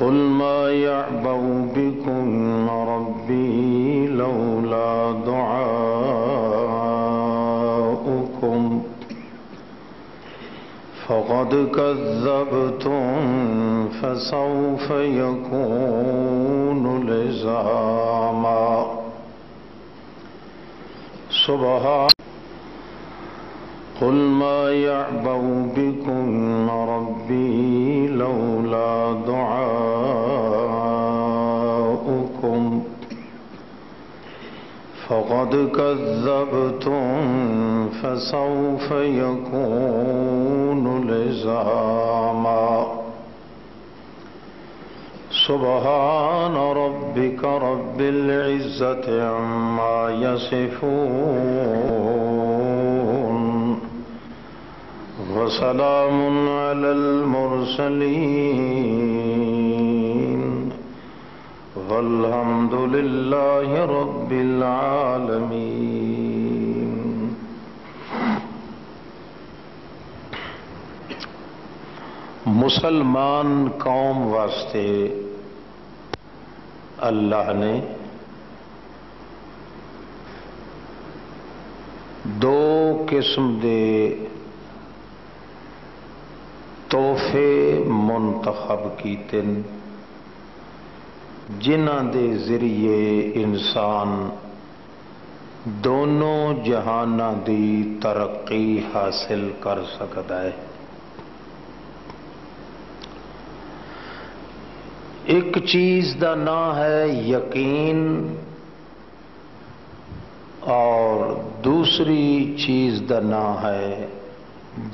قل ما يعبأ بكم ربي لولا دعاؤكم فقد كذبتم فسوف يكون لزاما سبحان قل ما يعبأ بكم ربي لولا دعاؤكم فقد كذبتم فسوف يكون لزاما سبحان ربك رب العزة عما يصفون وسلام على المرسلين والحمد لله رب العالمين. مسلمان قوم واسطے اللہ نے دو قسم دے تحفے منتخب کیتے جنہ دے ذریعے انسان دونوں جہاناں دی ترقی حاصل کر سکتا ہے. ایک چیز دا نام ہے یقین اور دوسری چیز دا نام ہے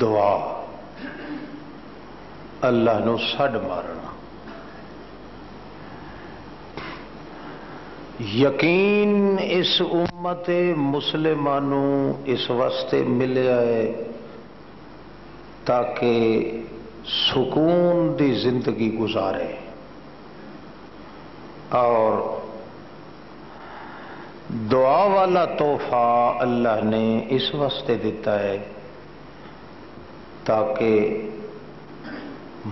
دعا. اللہ نو سڈ مارنا. یقین اس امت مسلمانوں اس واسطے ملیا ہے تاکہ سکون دی زندگی گزارے، اور دعا والا تحفہ اللہ نے اس واسطے دیتا ہے تاکہ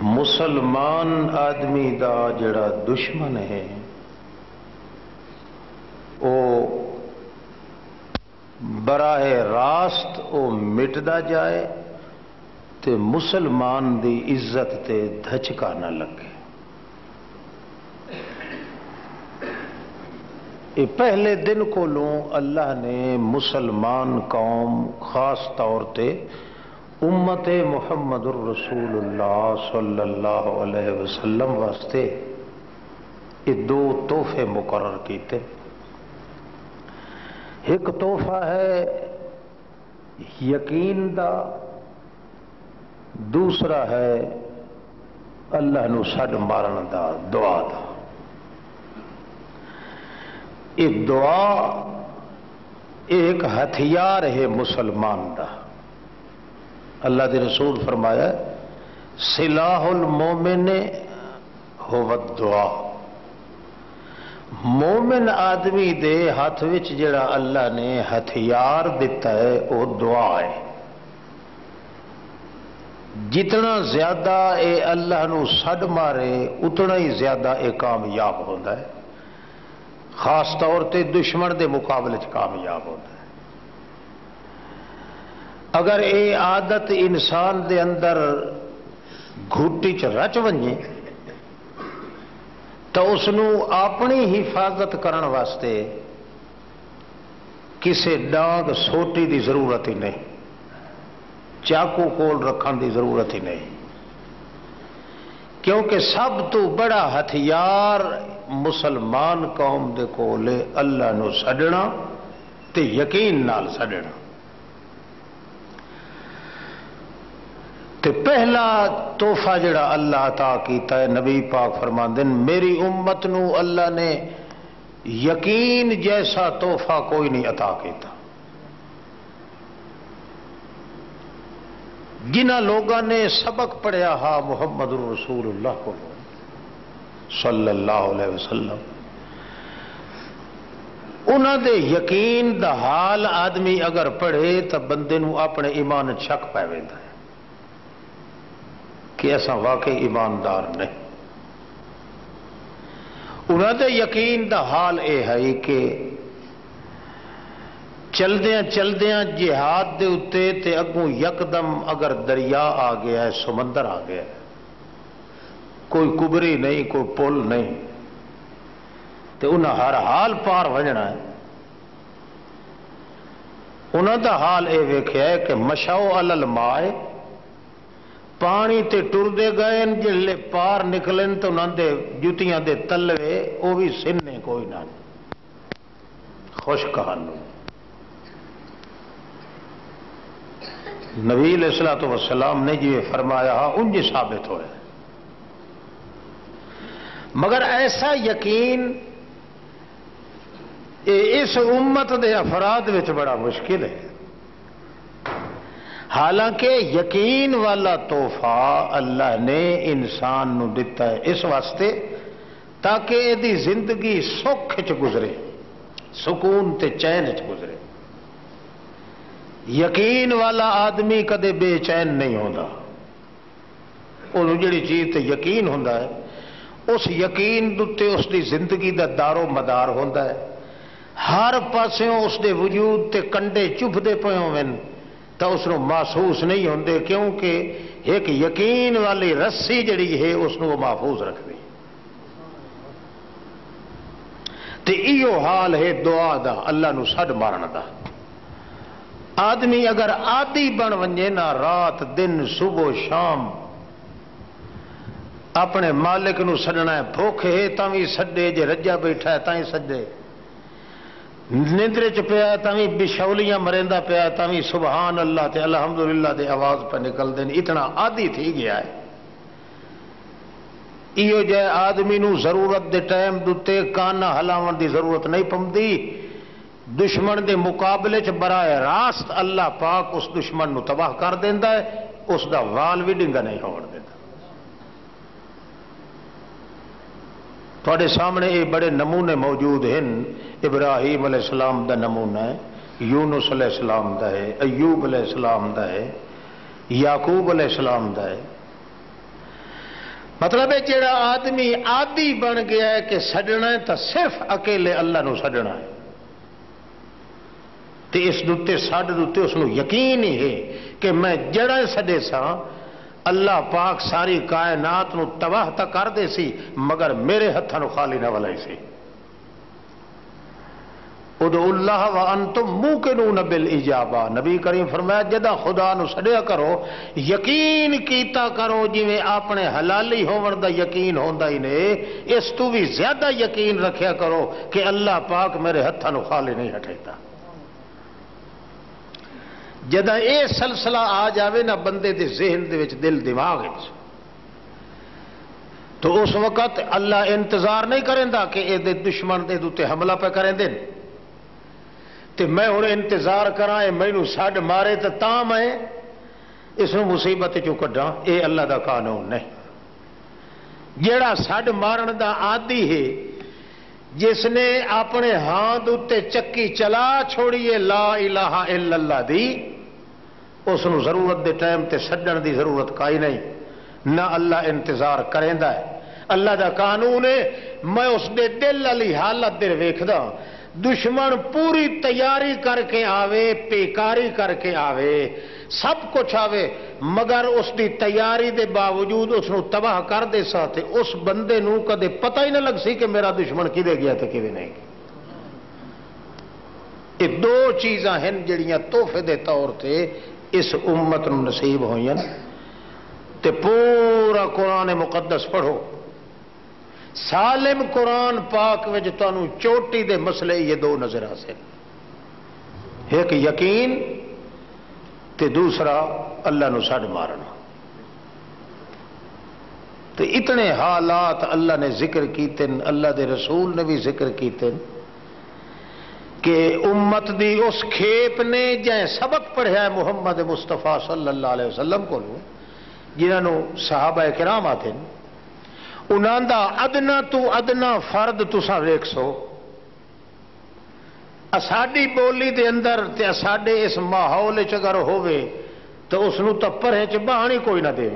مسلمان آدمی دا جڑا دشمن ہے وہ براہ راست وہ مٹدا جائے تے مسلمان دی عزت تے دھچکا نہ لگے. پہلے دن کو اللہ نے مسلمان قوم خاص طور تے امت محمد الرسول اللہ صلی اللہ علیہ وسلم واسطے یہ دو تحفے مقرر کیتے. ایک تحفہ ہے یقین دا، دوسرا ہے اللہ نو سڈ مارن دا، دعا دا. یہ دعا ایک ہتھیار ہے مسلمان دا. اللہ دے رسول فرمایا سلاح المومن ہو الدعا. مومن آدمی دے ہاتھ وچ جڑا اللہ نے ہتھیار دیتا ہے وہ دعا ہے. جتنا زیادہ اے اللہ نو سڈ مارے اتنا ہی زیادہ اے کامیاب ہوتا ہے، خاص طور تے دشمن دے مقابلے کامیاب ہوتا ہے. اگر اے عادت انسان دے اندر گھٹی چ رچ ونجے تو اس نو اپنی حفاظت کرن واسطے کسے ڈانگ سوٹی دی ضرورت ہی نہیں، چاقو کول رکھن دی ضرورت ہی نہیں، کیونکہ سب تو بڑا ہتھیار مسلمان قوم دے کولے اللہ نو سڈنا تے یقین نال سڈنا. تے پہلا تحفہ جڑا اللہ عطا کیتا ہے، نبی پاک فرماندے میری امت نو اللہ نے یقین جیسا تحفہ کوئی نہیں عطا کیتا. جنہ لوگوں نے سبق پڑھیا ہا محمد رسول اللہ کو صلی اللہ علیہ وسلم، انہوں دے یقین دا حال آدمی اگر پڑھے تو بندے نو اپنے ایمان شک پہ ویندا ہے کہ ایسا واقعی ایماندار نہیں. انہوں دے یقین دا حال اے ہے کہ چلدیاں چلدیاں جہاد دے اتے تے اگوں یکدم اگر دریا آ گیا ہے، سمندر آ گیا ہے، کوئی کبری نہیں، کوئی پل نہیں، تے انہاں ہر حال پار وجنا ہے۔ انہوں دا حال اے ویکھیا ہے کہ مشاؤ علی الماء، پانی تے ٹردے گئے جلے پار نکلن تو انہوں دے جتیاں دے تلوے وہ بھی سننے کوئی نہ خوش کہانو۔ نبی علیہ الصلوۃ والسلام نے جی فرمایا انج ثابت ہوئے، مگر ایسا یقین اس امت دے افراد وچ بڑا مشکل ہے۔ حالانکہ یقین والا تحفہ اللہ نے انسان نو دیتا ہے اس واسطے تاکہ یہ زندگی سکھ چ گزرے، سکون تے چین چ گزرے۔ یقین والا آدمی کدے بے چین نہیں ہوتا، انہوں جڑی چیز تے یقین ہوتا ہے اس یقین دے اس دی زندگی دا دار و مدار ہوتا ہے، ہر پاسوں اس دے وجود تے کنڈے چبھدے پے ہون تو اس کو محسوس نہیں ہوندے، کیونکہ ایک یقین والی رسی جڑی ہے اس کو وہ محفوظ رکھتی۔ تے ایو حال ہے دعا دا، اللہ نو سڈ مارن دا۔ آدمی اگر عادی بن ونجے نا، رات دن صبح شام اپنے مالک نو سڈنا ہے، بھوک ہے تاں وی سڈے، جے رجا بیٹھا ہے تاں سڈے، نیندرے چ پیا تاں بشولیاں مریندا پیا تاں سبحان اللہ تے الحمدللہ دے آواز پہ نکل دین، اتنا عادی تھی گیا ہے۔ ایو جے آدمی نو ضرورت دے ٹائم دتے کانا ہلاون دی ضرورت نہیں پمدی، دشمن دے مقابلے چ براہ راست اللہ پاک اس دشمن نو تباہ کر دیندا ہے، اس دا وال بھی ڈنگا نہیں ہوڑ دیندا۔ تھوڑے سامنے یہ بڑے نمونے موجود ہیں، ابراہیم علیہ السلام دا نمونہ ہے، یونس علیہ السلام دا ہے، ایوب علیہ السلام دا ہے، یعقوب علیہ السلام دا ہے۔ مطلب ہے جڑا آدمی عادی بن گیا ہے کہ سڈنا ہے تو صرف اکیلے اللہ نو سڈنا ہے، تے اس دوتے سڈ دوتے اس نو یقین ہی ہے کہ میں جڑا سڈے سا اللہ پاک ساری کائنات نو تباہ تا کر دے سی، مگر میرے ہتھاں نو خالی نہ ولائی سی۔ ادعوا اللہ وانتم موقنون بالاجابہ، نبی کریم فرمایا جدا خدا نو سڈیا کرو یقین کیتا کرو جویں اپنے حلالی ہون دا یقین ہوندا ہی نے، اس تو بھی زیادہ یقین رکھیا کرو کہ اللہ پاک میرے ہتھاں نو خالی نہیں ہٹیتا۔ جدا اے سلسلہ آ جاوے نا بندے دے ذہن دے وچ، دل دماغ وچ، تو اس وقت اللہ انتظار نہیں کریندا کہ اے دے دشمن دے دوتے حملہ پہ کریں دین تے میں ہن انتظار کراں اے مینوں سڈ مارے تے تاں میں اس نو مصیبت چوں کڈاں، اے اللہ دا قانون نہیں۔ جیڑا سڈ مارن دا عادی ہے، جس نے اپنے ہاتھ اتنے چکی چلا چھوڑیے لا الہ الا اللہ دی، اس نو ضرورت دے ٹائم تے سڈن دی ضرورت کائی نہیں، نہ اللہ انتظار کریندا ہے۔ اللہ دا قانون ہے میں اس دے دل والی حالت دے ویکھدا، دشمن پوری تیاری کر کے آوے، پیکاری کر کے آوے، سب کچھ آوے، مگر اس دی تیاری دے باوجود اس نو تباہ کر دے سا تے اس بندے نو کدے پتہ ہی نہ لگ سی کہ میرا دشمن کدے گیا تے کدے نہیں۔ یہ دو چیزاں ہیں جڑیاں تحفے دے طور تے اس امت نو نصیب ہوئیں، تے پورا قرآن مقدس پڑھو، سالم قرآن پاک وچ تانوں چوٹی دے مسئلے یہ دو نظر آسے، ایک یقین تے دوسرا اللہ نو سڈ مارنا۔ تے اتنے حالات اللہ نے ذکر کیتے، اللہ دے رسول نے بھی ذکر کیتے کہ امت دی اس کھیپ نے جائیں سبق پڑھیا ہے محمد مصطفیٰ صلی اللہ علیہ وسلم کو، جنہوں صحابہ کرام آتے ہیں، انہاں دا ادنا تو ادنا فرد تساں ویکھ سو، اساڈی بولی دے اندر تے اساڈے اس ماحول چ اگر ہووے تو اس نو تو پرے چ بہانی کوئی نہ دے،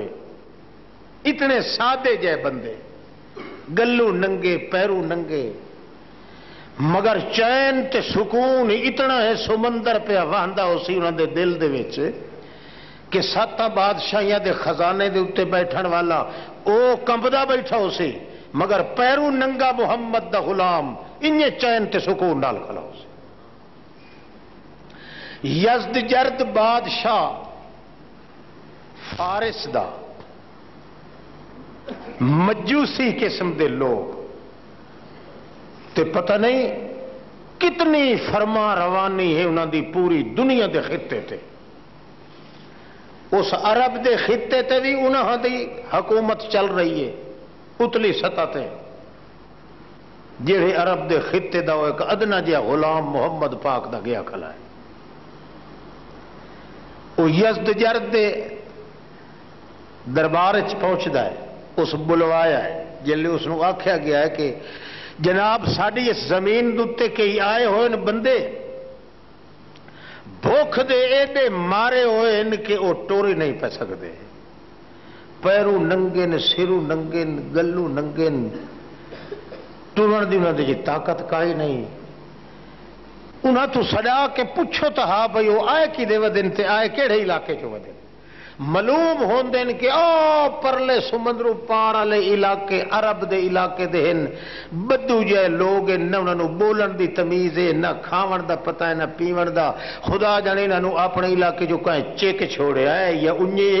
اتنے سادے جے بندے، گلو ننگے پیرو ننگے، مگر چین تے سکون اتنا ہے سمندر پہ وہندا ہو سی انہوں دے دل دے وچ کہ 7 بادشاہیاں دے خزانے دے اتنے بیٹھن والا او کمبدا بیٹھا ہو سی، مگر پیرو ننگا محمد دا غلام انہیں چین تے سکون نال کھلا ہو سی۔ یزدجرد بادشاہ فارس دا مجوسی قسم دے لوگ تے پتہ نہیں کتنی فرما روانی ہے انہوں دی پوری دنیا دے خطے تے، اس عرب دے خطے تے بھی انہوں دی حکومت چل رہی ہے اتلی سطح تے، جہے عرب دے خطے دا وہ ایک ادنا جہا غلام محمد پاک دا گیا کھلا ہے، وہ یزدجرد دے دربار چ پہنچدا ہے، اس بلوایا ہے، جلے اس کو آکھیا گیا ہے کہ جناب ساری اس زمین دے کئی آئے ہوئے بندے بھوک دے ایڈے مارے ہوئے کہ وہ ٹورے نہیں پہ سکتے، پیرو ننگے نے، سرو ننگے نے، گلو ننگے نے، ٹرن دی انہوں نے طاقت کائی نہیں۔ انہوں تو سڑا کے پوچھو تو ہاں بھائی وہ آئے کی دے ودن تے آئے کیڑے علاقے چو ودن، معلوم ہوندن کہ پرلے سمندروں پار والے علاقے عرب دے علاقے دے ہن بدو جائے لوگ، نہ انہوں بولن دی تمیز ہے، نہ کھاون دا پتہ ہے، نہ پیون دا، خدا جانے انہوں اپنے علاقے جو کہیں چیک چھوڑے آئے یا انہیں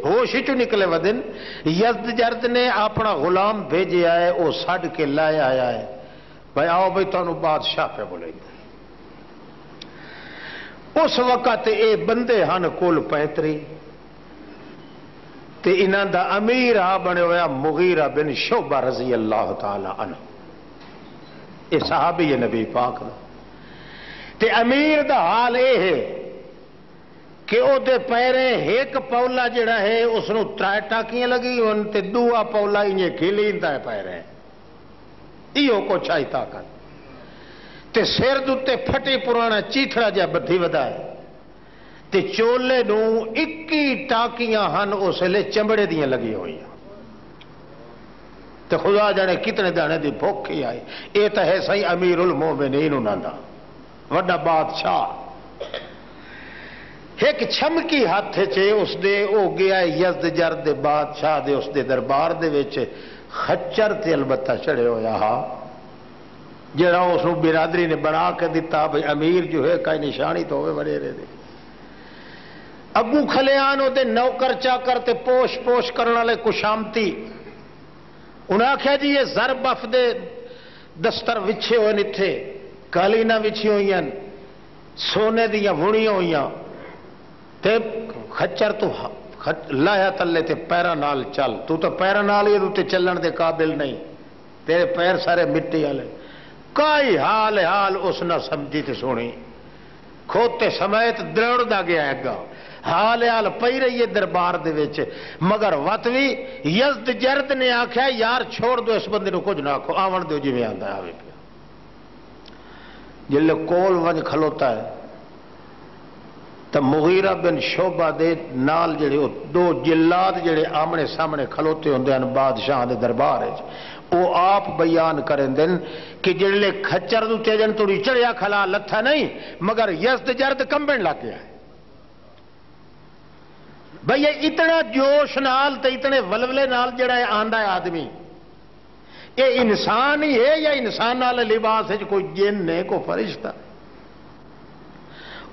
ہوش چو نکلے ودن۔ یزدجرد نے اپنا غلام بھیجے آئے، وہ سڈ کے لائے آیا ہے، بھائی آؤ بھائی تمہیں بادشاہ پہ بولے۔ اس وقت اے بندے ہن کل 35 تے انہاں دا امیر بنے ہوا مغیرہ بن شعبہ رضی اللہ تعالی عنہ، یہ صحابی نبی پاک دا، تے امیر دا حال اے ہے کہ او دے پیرے ایک پولا جڑا ہے اس نو 3 ٹاکیاں لگی ہون تے دوسرا پولا انہیں کھلیندا ہے پیرے، ایو کو چاہی طاقت، تے سر دے پھٹی پرانا چیٹھڑا جا بدھی ودا ہے، تے چولے نو 21 ٹاکیاں ہن اس لے چمڑے دیاں لگی ہوئی ہیں، تے خدا جانے کتنے دانے دی بھوک ہی آئی۔ اے تا ہے صحیح امیر المومنین انہاں دا وڈا بادشاہ، ایک چھمکی ہاتھ چے اس دے او گیا یزدجرد دے بادشاہ دے اس دے دربار دے وچ خچر تے البتہ چڑھے ہویا ہا، جڑا اس نو برادری نے بنا کے دیتا بھئی امیر جو ہے کئی نشانی تو ہوئے بڑے رہے دے۔ ابو کھلیان او دے نوکر چاکر تے پوش پوش کرنے والے کشامتی انہاں آکھیا جی یہ زر بف دے دستر وچھے ہوئے نتھے، کالینا وچھی ہوئی ہیں، سونے دیاں وڑیاں ہوئی ہیں، تے خچر تو لایا تلے تے پیرا نال چل، تو پیرا نال ہی تے چلن دے قابل نہیں، تیرے پیر سارے مٹی والے، کائی حال اس نہ سمجھی تے سونی، کھوتے سمیت دروڑ دا گیا ہے گا، حال پئی رہی ہے دربار دے وچ، مگر وطوی یزدجرد نے آکھیا یار چھوڑ دو اس بندے نو کچھ نہ آکھو، آون دیو جی میں آندا آوے پیا۔ جلے کول ونج کھلوتا ہے تو مغیرہ بن شعبہ دے نال جڑے 2 جلاد جڑے آمنے سامنے کھلوتے ہوندے ہیں بادشاہ دے دربار وچ، وہ آپ بیان کریں دن کہ جڑے کھچر دو تیجن توڑی چڑیا کھلا لتھا نہیں، مگر یزدجرد کمبن لگ گیا ہے۔ بھئی اتنا جوش نال تے اتنے ولولے نال جڑا ہے آندا ہے آدمی، یہ انسان ہی ہے یا انسان نال لباس ہے کوئی جن ہے کوئی فرشتہ؟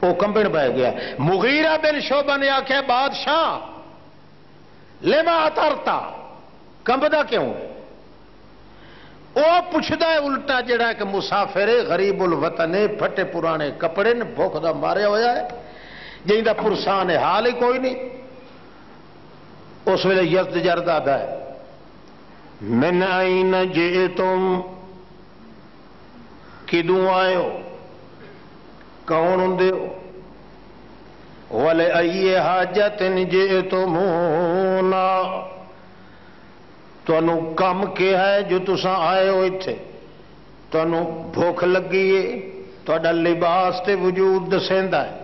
وہ کمبن بہ گیا۔ مغیرہ بن شعبہ نے آکھیا بادشاہ لما اترتا، کمبدا کیوں؟ وہ پوچھدا ہے الٹا جڑا کہ مسافر غریب الوطن پھٹے پرانے کپڑے نے بھوک دا ماریا ہویا ہے، جن دا پرسان ہے حال ہی کوئی نہیں۔ اس ویلے یزدجرد آدا ہے من این جئتم، کدوں آئے ہو، کون ہوندے ہو، وَلِأَيِّ حَاجَةٍ جِئْتُمُونَا، تُوانوں کم کیا ہے جو تساں آئے ہو اتھے، تُوانوں بھوک لگی ہے، تُوڑا لباس تے وجود دسیندا ہے،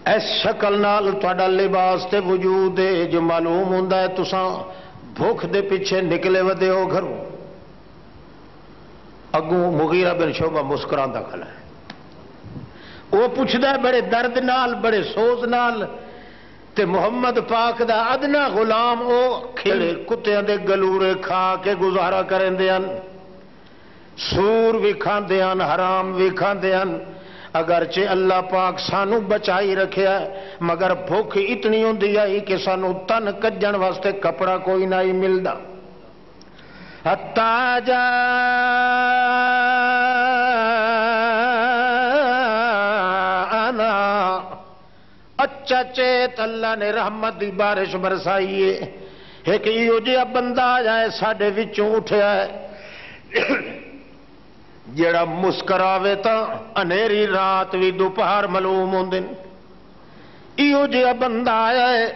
اس شکل نال تُوڑا لباس تے وجود ہے جو معلوم ہوندا ہے تساں بھوک دے پیچھے نکلے ودے ہو گھروں، اگوں مغیرہ بن شعبہ مسکراندہ کھڑا ہے، وہ پوچھدا ہے بڑے درد نال بڑے سوز نال، تے محمد پاک دا ادنا غلام او کھڑے کتیاں دے گلورے کھا کے گزارا کرندے ہن، سور بھی کھاندے ہن، حرام بھی کھاندے ہن، اگرچہ اللہ پاک سانو بچائی رکھیا ہے، مگر بھوک اتنی ہوندی آئی کہ سانو تن کجن واسطے کپڑا کوئی نہیں ملدا۔ حتی جاءنا اچھا چیت اللہ نے رحمت دی بارش برسائی ہے، ایک ایو جہا بندہ آ جائے ساڈے وچوں اٹھیا ہے جڑا مسکراوے تا انیری رات بھی دوپہر معلوم ہوندے، ایو جہا بندہ آیا ہے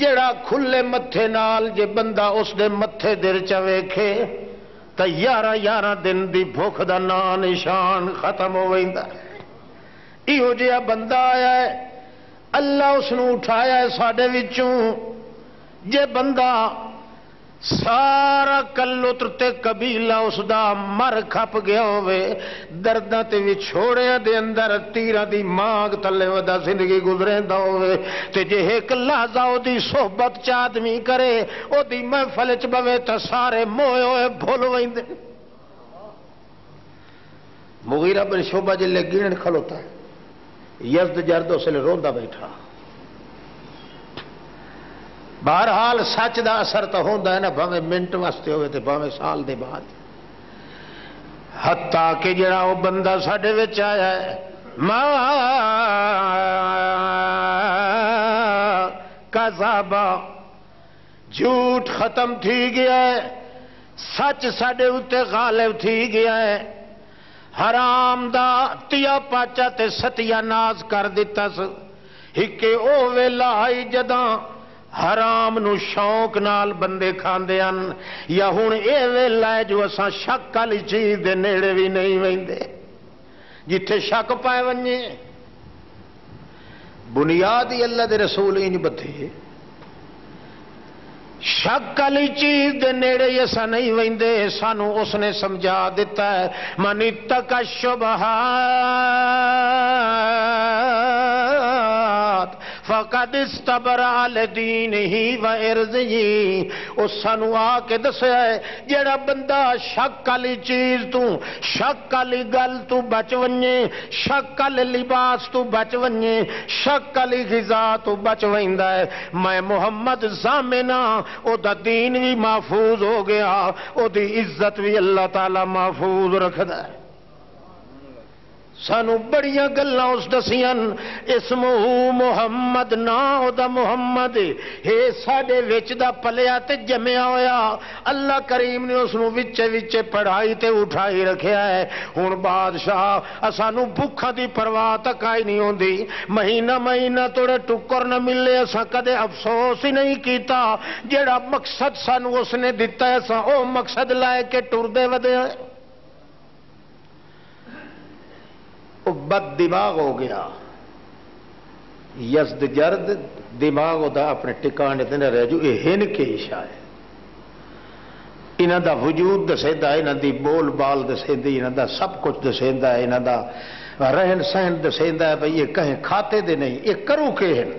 جڑا کھلے متھے نال جے بندہ اس دے متھے در چ ویکھے تا 11 دن دی بھوک دا نام نشان ختم ہو ویندا، ایو جہا بندہ آیا ہے اللہ اس نو اٹھایا ہے ساڈے وچوں، جے بندہ سارا کلوتر تے قبیلہ اس دا مر کھپ گیا ہوئے، درداں تے وچھوڑیاں دے اندر تیراں دی مانگ تلے ودا زندگی گزریندا ہوئے، تے جے ایک لحظہ او دی صحبت چ آدمی کرے، او دی محفل چ بوے تے سارے موئے ہوئے بھول ویندے۔ مغیرہ بن شعبہ جلے گنن کھلوتا ہے، یزدجرد اس لئے روندا بیٹھا، بہرحال سچ دا اثر تو ہوندا ہے نا، بھاویں منٹ واسطے ہوئے تے بھاویں سال دے بعد، حتیٰ کہ جڑا وہ بندہ ساڈے وچ آیا ہے ما کذابا، جھوٹ ختم تھی گیا ہے، سچ ساڈے اوتے غالب تھی گیا ہے، حرام دا تیا پاچا تے ستیا ناز کر دیتا س، ہکے او ویلا آئی جداں حرام نو شوق نال بندے کھاندے ہن، یا ہن اے ویلا ہے جو اساں شک والی چیز دے نیڑے بھی نہیں ویندے، جتھے شک پائے ونجے بنیاد ہی اللہ دے رسول ہی نہیں بدھے، شک والی چیز دے نیڑے ایسا نہیں ویندے، سانو اس نے سمجھا دیتا ہے من اتقى الشبہات فقد استبرأ لدینہ وعرضہ، اس سانو آ کے دسیا ہے جیڑا بندہ شک والی چیز تو، شک والی گل تو بچ ونجے، شک والے لباس تو بچ ونجے، شک والی غذا تو بچ ویندا ہے، میں محمد ضامنہ او دا دین بھی محفوظ ہو گیا، او دی عزت بھی اللہ تعالی محفوظ رکھدا ہے۔ سانو بڑیاں گلاں اس دسیاں، اسمہ محمد، نا او دا محمد ہے، ساڈے وچ دا پلیا تے جمیا ہویا، اللہ کریم نے اس نو وچے وچے پڑھائی تے اٹھائی رکھیا ہے۔ ہن بادشاہ سانو بھوکھاں دی پرواہ تک آئی نہیں ہوندی، مہینہ مہینہ توڑے ٹکر نہ ملے، اساں کدے افسوس ہی نہیں کیتا، جیڑا مقصد سانو اس نے دتا ہے اساں او مقصد لائے کے ٹردے ودے ہیں۔ بد دماغ ہو گیا، یزدجرد دماغ دا اپنے ٹکانے تے نہ رہ جو، یہ ہن کے عشاء ہے، انہاں دا وجود دسیندا ہے، انہاں دی بول بال دسیندی، انہاں دا سب کچھ دسیندا ہے، انہاں دا رہن سہن دسیندا ہے، بھئی یہ کہیں کھاتے دے نہیں، یہ کرو کے ہیں۔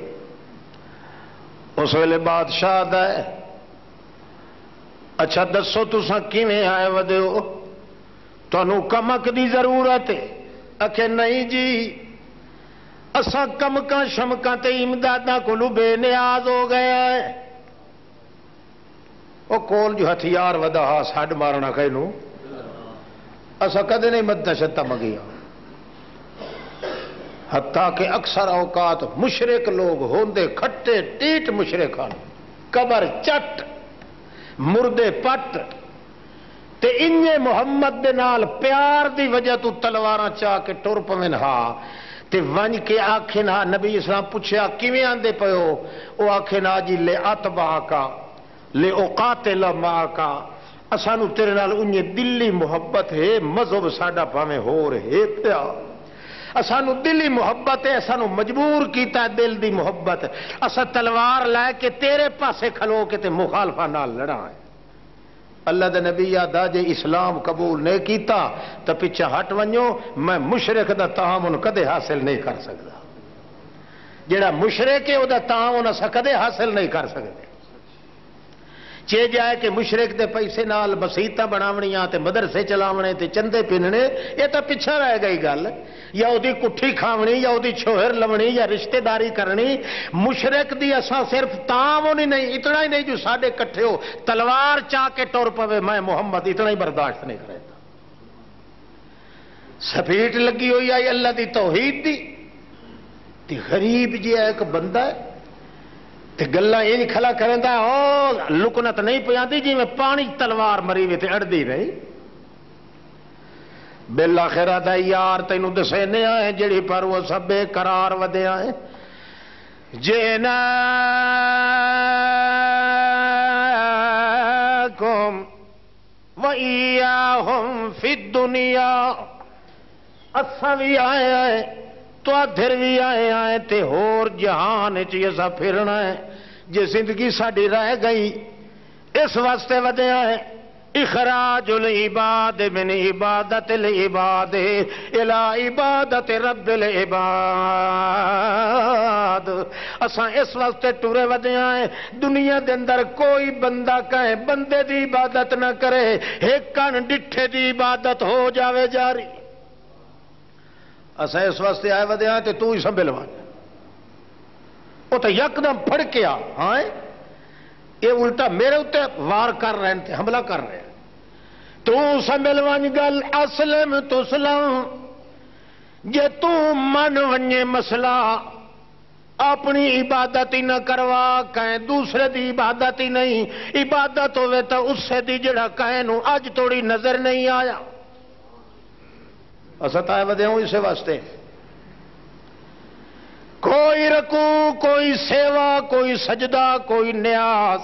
اس ویلے بادشاہ دا ہے اچھا دسو تساں کیویں آئے ودے ہو، تانوں کمک دی ضرورت ہے؟ اکھے نہیں جی اساں کمکاں شمکاں تے امداداں کولوں بے نیاز ہو گئے ہیں، او کول جو ہتھیار ودا ہا سڈ مارنا کہنوں، اساں کدے نہیں مدد شتا مگیا، حتیٰ کہ اکثر اوقات مشرک لوگ ہوندے کھٹے ٹیٹ مشرکان، قبر چٹ مردے پٹ، تے انجے محمد دے نال پیار دی وجہ تو تلواراں چاہ کے ٹر پوین ہا، تے ونج کے آکھن ہا، نبی اسلام پوچھیا کیویں آندے پیو، او آکھن ہا جی لے اتبعکا لے اقاتل معکا، اسانو تیرے نال انجے دلی محبت ہے، مذہب ساڈا بھاویں ہور ہے پیا، سانو دلی محبت ہے، سانو مجبور کیتا ہے دل دی محبت، اسا تلوار لے کے تیرے پاسے کھلو کے تے مخالفہ نال لڑا ہے۔ اللہ دے نبی آدھا جے اسلام قبول نہیں کیتا تو پیچھے ہٹ ونجو، میں مشرک دا تعاون کدے حاصل نہیں کر سکتا۔ جڑا مشرک ہے وہ دا تعاون اسا کدے حاصل نہیں کر سکتے۔ چے جائے کہ مشرک دے پیسے نال مسیتاں بناونیاں تے مدرسے چلاونے تے چندے پننے، یہ تو پیچھے رہ گئی گل، یا اودی کٹھی کھاونی یا اودی چھوہر لونی یا رشتہ داری کرنی۔ مشرک دی اساں صرف تعاون ہی نہیں، اتنا ہی نہیں جو ساڈے کٹھے ہو تلوار چاہ کے ٹر پوے میں محمد، اتنا ہی برداشت نہیں کرے۔ سپیٹ لگی ہوئی آئی اللہ دی توحید دی تے غریب جی ایک بندہ ہے تے گلاں یہ کھلا کرندا او لکنت نہیں پیاندی جی میں پانی تلوار مری وے تے اڑدی رہی۔ بالآخرہ دا یار تینوں دسینے آئے جڑی پر وہ سب بے قرار ودیا ہے جینا کم وَإِيَّاهُمْ فِي الدُّنْيَا، اساں بھی آئے آئے تو ادھر بھی آئے آئے تے ہور جہان چیزا پھرنا ہے۔ جے زندگی ساڑی رہ گئی اس واسطے ودیا ہے اخراج العباد من عبادت العباد الى عبادت رب العباد، اساں اس واسطے ٹورے ودیا ہیں دنیا دے اندر کوئی بندہ کہے بندے دی عبادت نہ کرے، ایک کن ڈٹھے دی عبادت ہو جاوے جاری۔ اساں اس واسطے آئے ودیا ہیں تے تو ہی سنبھلوا، وہ تو یکدم پھڑ کے آ، ہاں یہ الٹا میرے اتنے وار کر رہے ہیں، حملہ کر رہے ہیں۔ تو سنبھل ون گل اسلم تسلم، جے تو من ونجے مسئلہ اپنی عبادت ہی نہ کروا، کہیں دوسرے دی عبادت ہی نہیں، عبادت ہوئے تو اس سے دی جڑا کہیں نو اج توڑی نظر نہیں آیا۔ اسا تائے ودے ہوں اسے واسطے کوئی رکوع، کوئی سیوا، کوئی سجدہ، کوئی نیاز،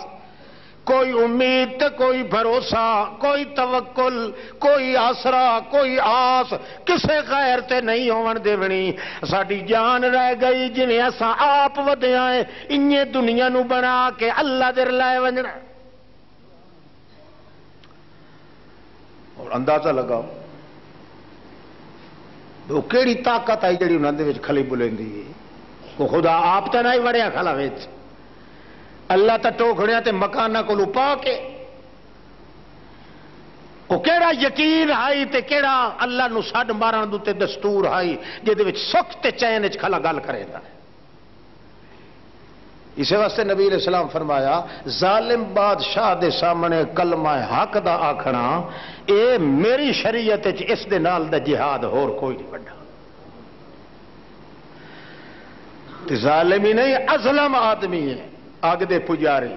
کوئی امید، کوئی بھروسہ، کوئی توکل، کوئی آسرا، کوئی آس کسے غیر تے نہیں ہون دیونی۔ ساڈی جان رہ گئی جنہیں اساں آپ ودیاں ہیں انہیں دنیا نو بنا کے اللہ دے لائے ونجنا۔ اور اندازہ لگاؤ وہ کیڑی طاقت آئی جڑی انہاں دے وچ کھلی بلندی ہے۔ وہ خدا آپ تو نہیں وڑیا کھلا وچ، اللہ تا ٹوکھڑیاں تے مکانہ کو لپا کے وہ کیڑا یقین ہائی تے کیڑا اللہ نو سڈ مارن دے دستور ہائی جہدے وچ سکھ تے چین وچ کھلا گل کرے گا۔ اسی واسطے نبی علیہ السلام فرمایا ظالم بادشاہ دے سامنے کلمہ حق دا آکھنا اے میری شریعت وچ اس دے نال دا جہاد ہور کوئی نہیں بڑا۔ تے ظالم ہی نہیں ازلم آدمی ہے، آگ دے پجاری،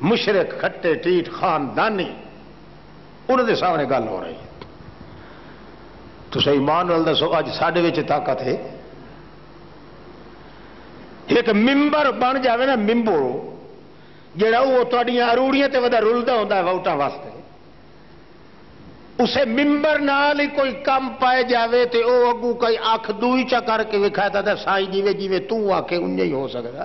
مشرک، کھٹے ٹیٹ، خاندانی، انہوں دے سامنے گل ہو رہی ہے۔ تو صحیح ایمان نال دسو اج ساڈے وچ طاقت ہے؟ ایک ممبر بن جاوے نا، ممبر جڑا وہ تہاڈیاں اروڑیاں تے ودا رلدا ہوندا ہے ووٹاں واسطے، اسے ممبر نال ہی کوئی کم پائے جاوے تے او اگوں کوئی اکھ دوئی چا کر کے وکھاتا تے سائی جیویں جیویں تو آکھے انجے ہی ہو سکدا۔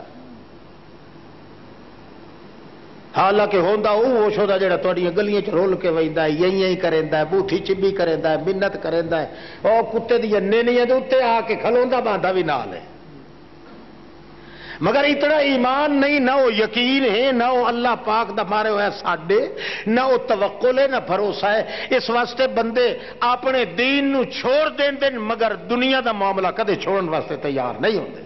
حالانکہ ہوندا او ہوشدا جڑا تہاڈیاں گلیاں چ رول کے ویندا ہے، یہی ہی کریندا ہے، بوٹھی چبی کریندا ہے، منت کریندا ہے، او کتے دی نینیاں دے اوتے آ کے کھلوندا باندا بھی نال ہے۔ مگر اتنا ایمان نہیں، نہ وہ یقین ہے، نہ وہ اللہ پاک دا مارے ہوئے ساڈے، نہ وہ توکل ہے، نہ بھروسہ ہے۔ اس واسطے بندے اپنے دین نو چھوڑ دین مگر دنیا دا معاملہ کدے چھوڑن واسطے تیار نہیں ہوندے۔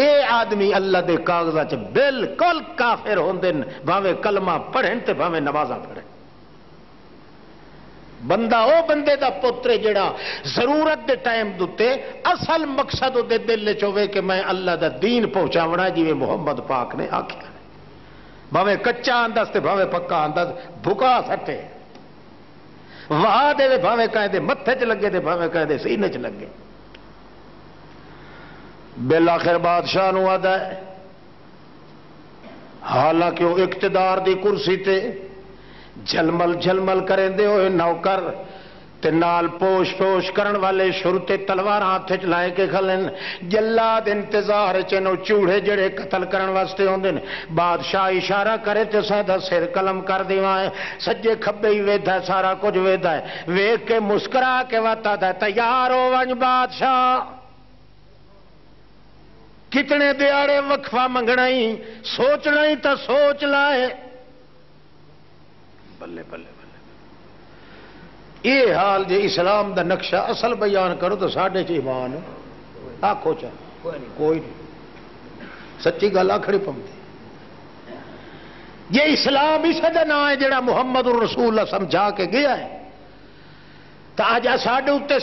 اے آدمی اللہ دے کاغذات بالکل کافر ہوندے، بھاویں کلمہ پڑھن تے بھاویں نمازاں پڑھن۔ بندہ او بندے دا پتر جڑا ضرورت دے ٹائم دتے اصل مقصد دے دل چوے کہ میں اللہ دا دین پہنچاونا جی محمد پاک نے آکھیا، بھاویں کچا انداز تے بھاویں پکا انداز، بھکا سٹے واہ دے بھاویں کہیں دے متھے چ لگے تے بھاویں کہیں دے سینے چ لگے۔ بالآخر بادشاہ نو آدا ہے، حالانکہ وہ اقتدار دی کرسی تے جھلمل جھلمل کریں دے ہوئے نوکر تے نال پوش پوش کرن والے شرتے تلوار ہاتھ چ لائے کے کھلن جلاد انتظار چنو چوڑے جڑے قتل کرن واسطے ہوندے نے بادشاہ اشارہ کرے تے سادہ سر قلم کر دیواں سجے کھبے ہی ویدا ہے سارا کچھ ویدا ہے ویکھ کے مسکرا کے وتا دا تیار ہو ونج بادشاہ کتنے دیاڑے وقفہ منگنا ہی سوچنا ہی تا سوچ لائے بلے بلے یہ حال جی اسلام دا نقشہ اصل بیان کرو تو ساڈے چ ایمان آخو چا کوئی نہیں سچی گل آخری پوندی یہ اسلام اسے دا نام ہے جڑا محمد الرسول اللہ سمجھا کے گیا ہے تو آج ساڈے اتنے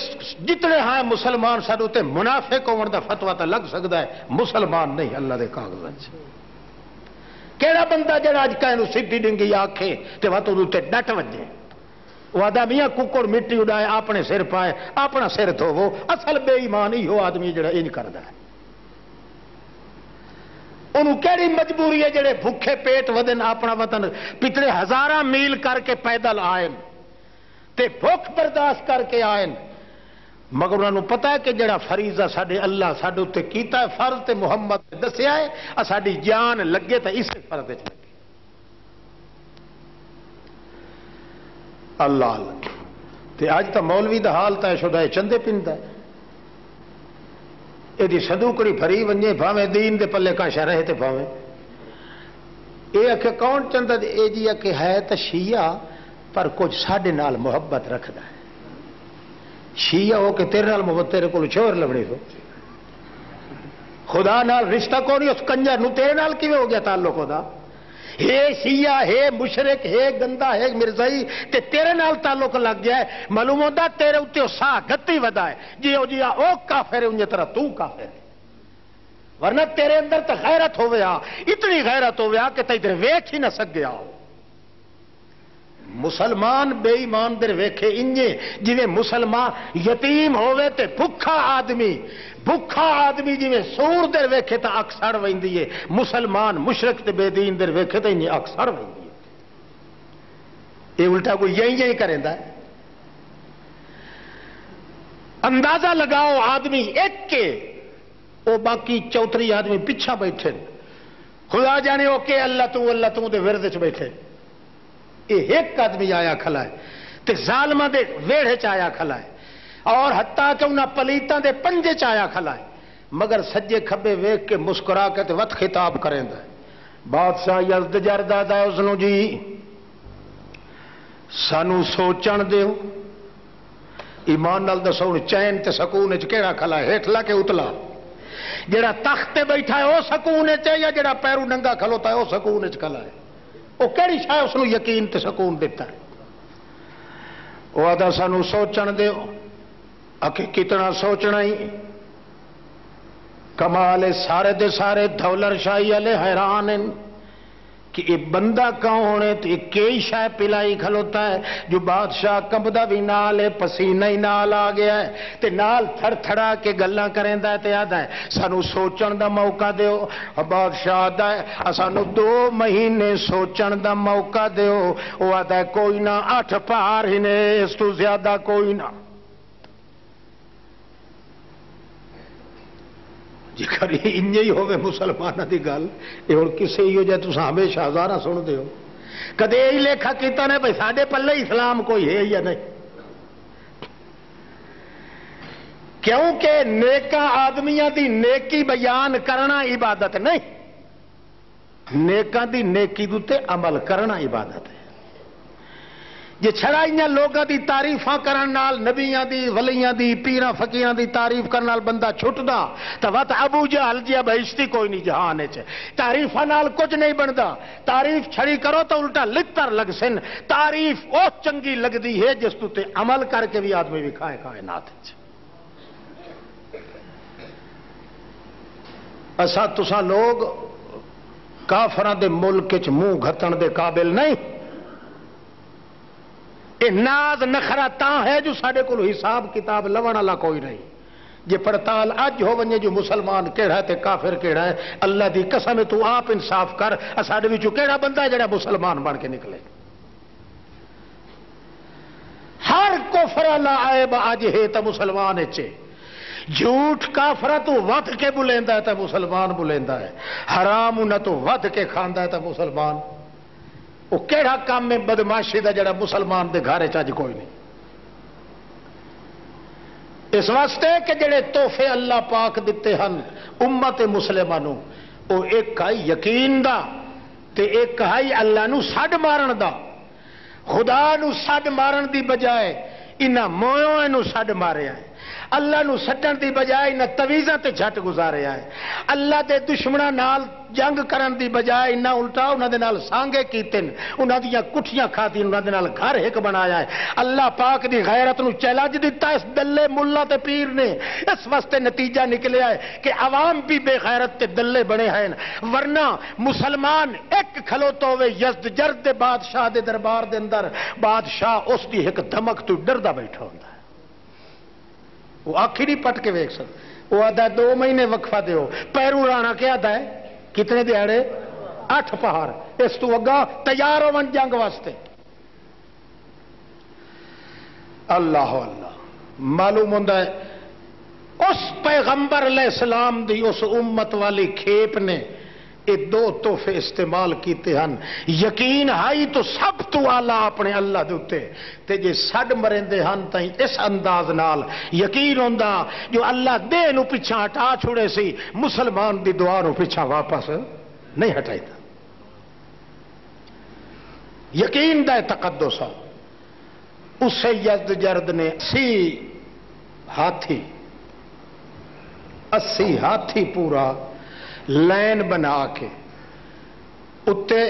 جتنے ہیں مسلمان ساڈے اتنے منافق ہون دا فتوا تو لگ سکتا ہے مسلمان نہیں اللہ دے کاغذات کیڑا بندہ جڑا اج کہے سیدھی ڈنگی آکھے تے وہ تو تے ڈٹ وجے وعدہ میاں ککڑ مٹی اڈائے اپنے سر پائے اپنا سر دھوو اصل بے ایمان ہی ہو آدمی جڑا انج کردا ہے انہوں کیڑی مجبوری ہے جڑے بھوکے پیٹ ودن اپنا وطن پچھلے ہزاراں میل کر کے پیدل آئے تے بھوک برداشت کر کے آئے مگر انہوں پتا ہے کہ جڑا فریضہ ساڈے اللہ ساڈے اتنے کیتا ہے فرض تے محمد نے دسیا ہے ساڈی جان لگے تو اسے فرض لگے اللہ تے اج تو مولوی دا حال تا شدہ چندے پیندا ہے یہ صدوکڑی بھری ونجے بھاویں دین دے پلے کا شرح تے بھاویں یہ آخ کون چندہ اے جی کہ ہے تو شیعہ پر کچھ ساڈے نال محبت رکھدا ہے شیعہ ہو کہ تیرے نال محبت تیرے کو چور لبڑی ہو خدا نال رشتہ کو نہیں اس کنجر نو تیرے نال کیویں ہو گیا تعلق خدا ہے شیعہ ہے مشرک ہے گندا ہے مرزائی تے تیرے نال تعلق لگ گیا ہے معلوم ہوتا تیرے اتنے سا گتی ودا ہے جی او کافر ہے انجے طرح تو کافر ہے ورنہ تیرے اندر تو غیرت ہو گیا اتنی غیرت ہو گیا کہ تے ویکھ ہی نہ سک گیا مسلمان بے ایمان در ویکھے انجے جویں مسلمان یتیم ہوئے تے بھکھا آدمی جویں سور در ویکھے تا اک سڑ ویندی ہے مسلمان مشرک تے بے دین در ویکھے تے انجے اک سڑ ویندی ہے یہ الٹا کوئی یہی کریندا ہے اندازہ لگاؤ آدمی ایک کے او باقی چوتری آدمی پیچھا بیٹھے خدا جانے او کہ اللہ تو دے ورد چ بیٹھے یہ ایک آدمی آیا کھلا ہے تے ظالماں دے ویڑھے چ آیا کھلا ہے اور حتیٰ کہ انہاں پلیتاں دے پنجے چ آیا کھلا ہے مگر سجے کھبے ویکھ کے مسکرا کے تے وت خطاب کریندا ہے بادشاہ یزدجرد آدا ہے اس نو جی سانو سوچن دیو ایمان نال دسو چین تے سکون وچ کیڑا کھلا ہے ہیٹلا کے اتلا جڑا تخت تے بیٹھا ہے او سکون وچ یا جڑا پیرو ننگا کھلوتا ہے او سکون وچ کھلا ہے وہ کہڑی شاید اس کو یقین تے سکون دیتا ہے وہ آدھا سانو سوچن دیو اکھے کتنا سوچنا ہی کمال سارے دے سارے دولر شاہی والے حیران ہیں کہ یہ بندہ کون ہے تو یہ کئی شاہ پلائی کھلوتا ہے جو بادشاہ کمبدا بھی نال ہے پسینہ ہی نال آ گیا ہے تے نال تھڑ تھڑا کے گلاں کریندا ہے تے آدا ہے سانو سوچن دا موقع دیو بادشاہ آدا ہے سانو 2 مہینے سوچن دا موقع دیو وہ آدا ہے کوئی نہ 8 پار ہی نے اس تو زیادہ کوئی نہ جی کری انجے ہی ہوئے مسلمانہ دی گل یہ ہوں کسے ہی ہو جائے تو ہمیشہ ہزارہ سن دے ہو کدے ہی لیکھا کیتا نے بھائی ساڈے پلے اسلام کوئی ہے یا نہیں کیونکہ نیکاں آدمیاں دی نیکی بیان کرنا عبادت نہیں نیکاں دی نیکی دوتے عمل کرنا عبادت ہے جی چھڑائیاں لوگاں دی تعریفاں کرن نال نبیاں دی ولیاں دی پیراں فقیراں دی تعریف کرن نال بندہ چھٹدا تے وت ابو جہل جیا بہشتی کوئی نہیں جہان وچ تعریفاں نال کچھ نہیں بندا تعریف چھڑی کرو تو الٹا لتر لگ سن تعریف او چنگی لگدی ہے جس تے عمل کر کے بھی آدمی وکھائے کائنات وچ اسا تساں لوگ کافراں دے ملک وچ منہ گھتن دے قابل نہیں یہ ناز نخرا تاں ہے جو ساڈے کول حساب کتاب لون والا کوئی نہیں جے پڑتال اج ہو ونجے جو مسلمان کیڑا ہے تے کافر کیڑا ہے اللہ دی قسم تو آپ انصاف کر ساڈے وچوں کیڑا بندہ ہے جڑا مسلمان بن کے نکلے ہر کو کفر لا عیب اج ہے تو مسلمان اچے جھوٹ کافرہ تو ود کے بلیندا ہے تو مسلمان بلیندا ہے حرام انہاں تو ود کے کھاندا ہے تو مسلمان وہ کیڑا کام ہے بدماشی دا جڑا مسلمان دے گھر چ اج کوئی نہیں اس واسطے کہ جڑے تحفے اللہ پاک دیتے ہیں امت مسلمانوں وہ ایک ہے یقین دا تے ایک ہے اللہ نو سڈ مارن دا خدا نو سڈ مارن دی بجائے انہاں مویوں نو سڈ ماریا ہے اللہ نو سٹن دی بجائے انہاں تویزاں تے جھٹ گزاریا ہے اللہ دے دشمناں نال جنگ کرن دی بجائے انہاں الٹا انہاں دے نال سانگے کیتے انہاں دیاں کٹھیاں کھاتی انہاں دے نال گھر ایک بنایا ہے اللہ پاک دی غیرت نو چیلنج دیتا اس دلے ملا تے پیر نے اس واسطے نتیجہ نکلیا ہے کہ عوام بھی بے غیرت تے دلے بنے ہیں ورنہ مسلمان ایک کھلوتا ہوئے یزدجرد دے بادشاہ دے دربار دے اندر بادشاہ اس دی ایک دھمک تو ڈردا بیٹھا ہوندا ہے وہ آنکھی نہیں پٹ کے ویک سکتا وہ آدھا 2 مہینے وقفہ دیو پیرو رانا کیا آدھا ہے کتنے دیہڑے 8 پہاڑ اس تو اگا تیار ہو من جنگ واسطے اللہ اللہ معلوم ہوتا ہے اس پیغمبر علیہ السلام دی اس امت والی کھیپ نے یہ 2 تحفے استعمال کیتے ہیں یقین ہائی تو سب تو آلہ اپنے اللہ دے اوتے تے جے سڈ مرندے ہن تائیں اس انداز نال یقین ہوندا جو اللہ دے نو پیچھا ہٹا چھوڑے سی مسلمان دی دعا نو پیچھا واپس نہیں ہٹائی دا یقین دا تقدس اسے یزدجرد نے 80 ہاتھی پورا لین بنا کے اتے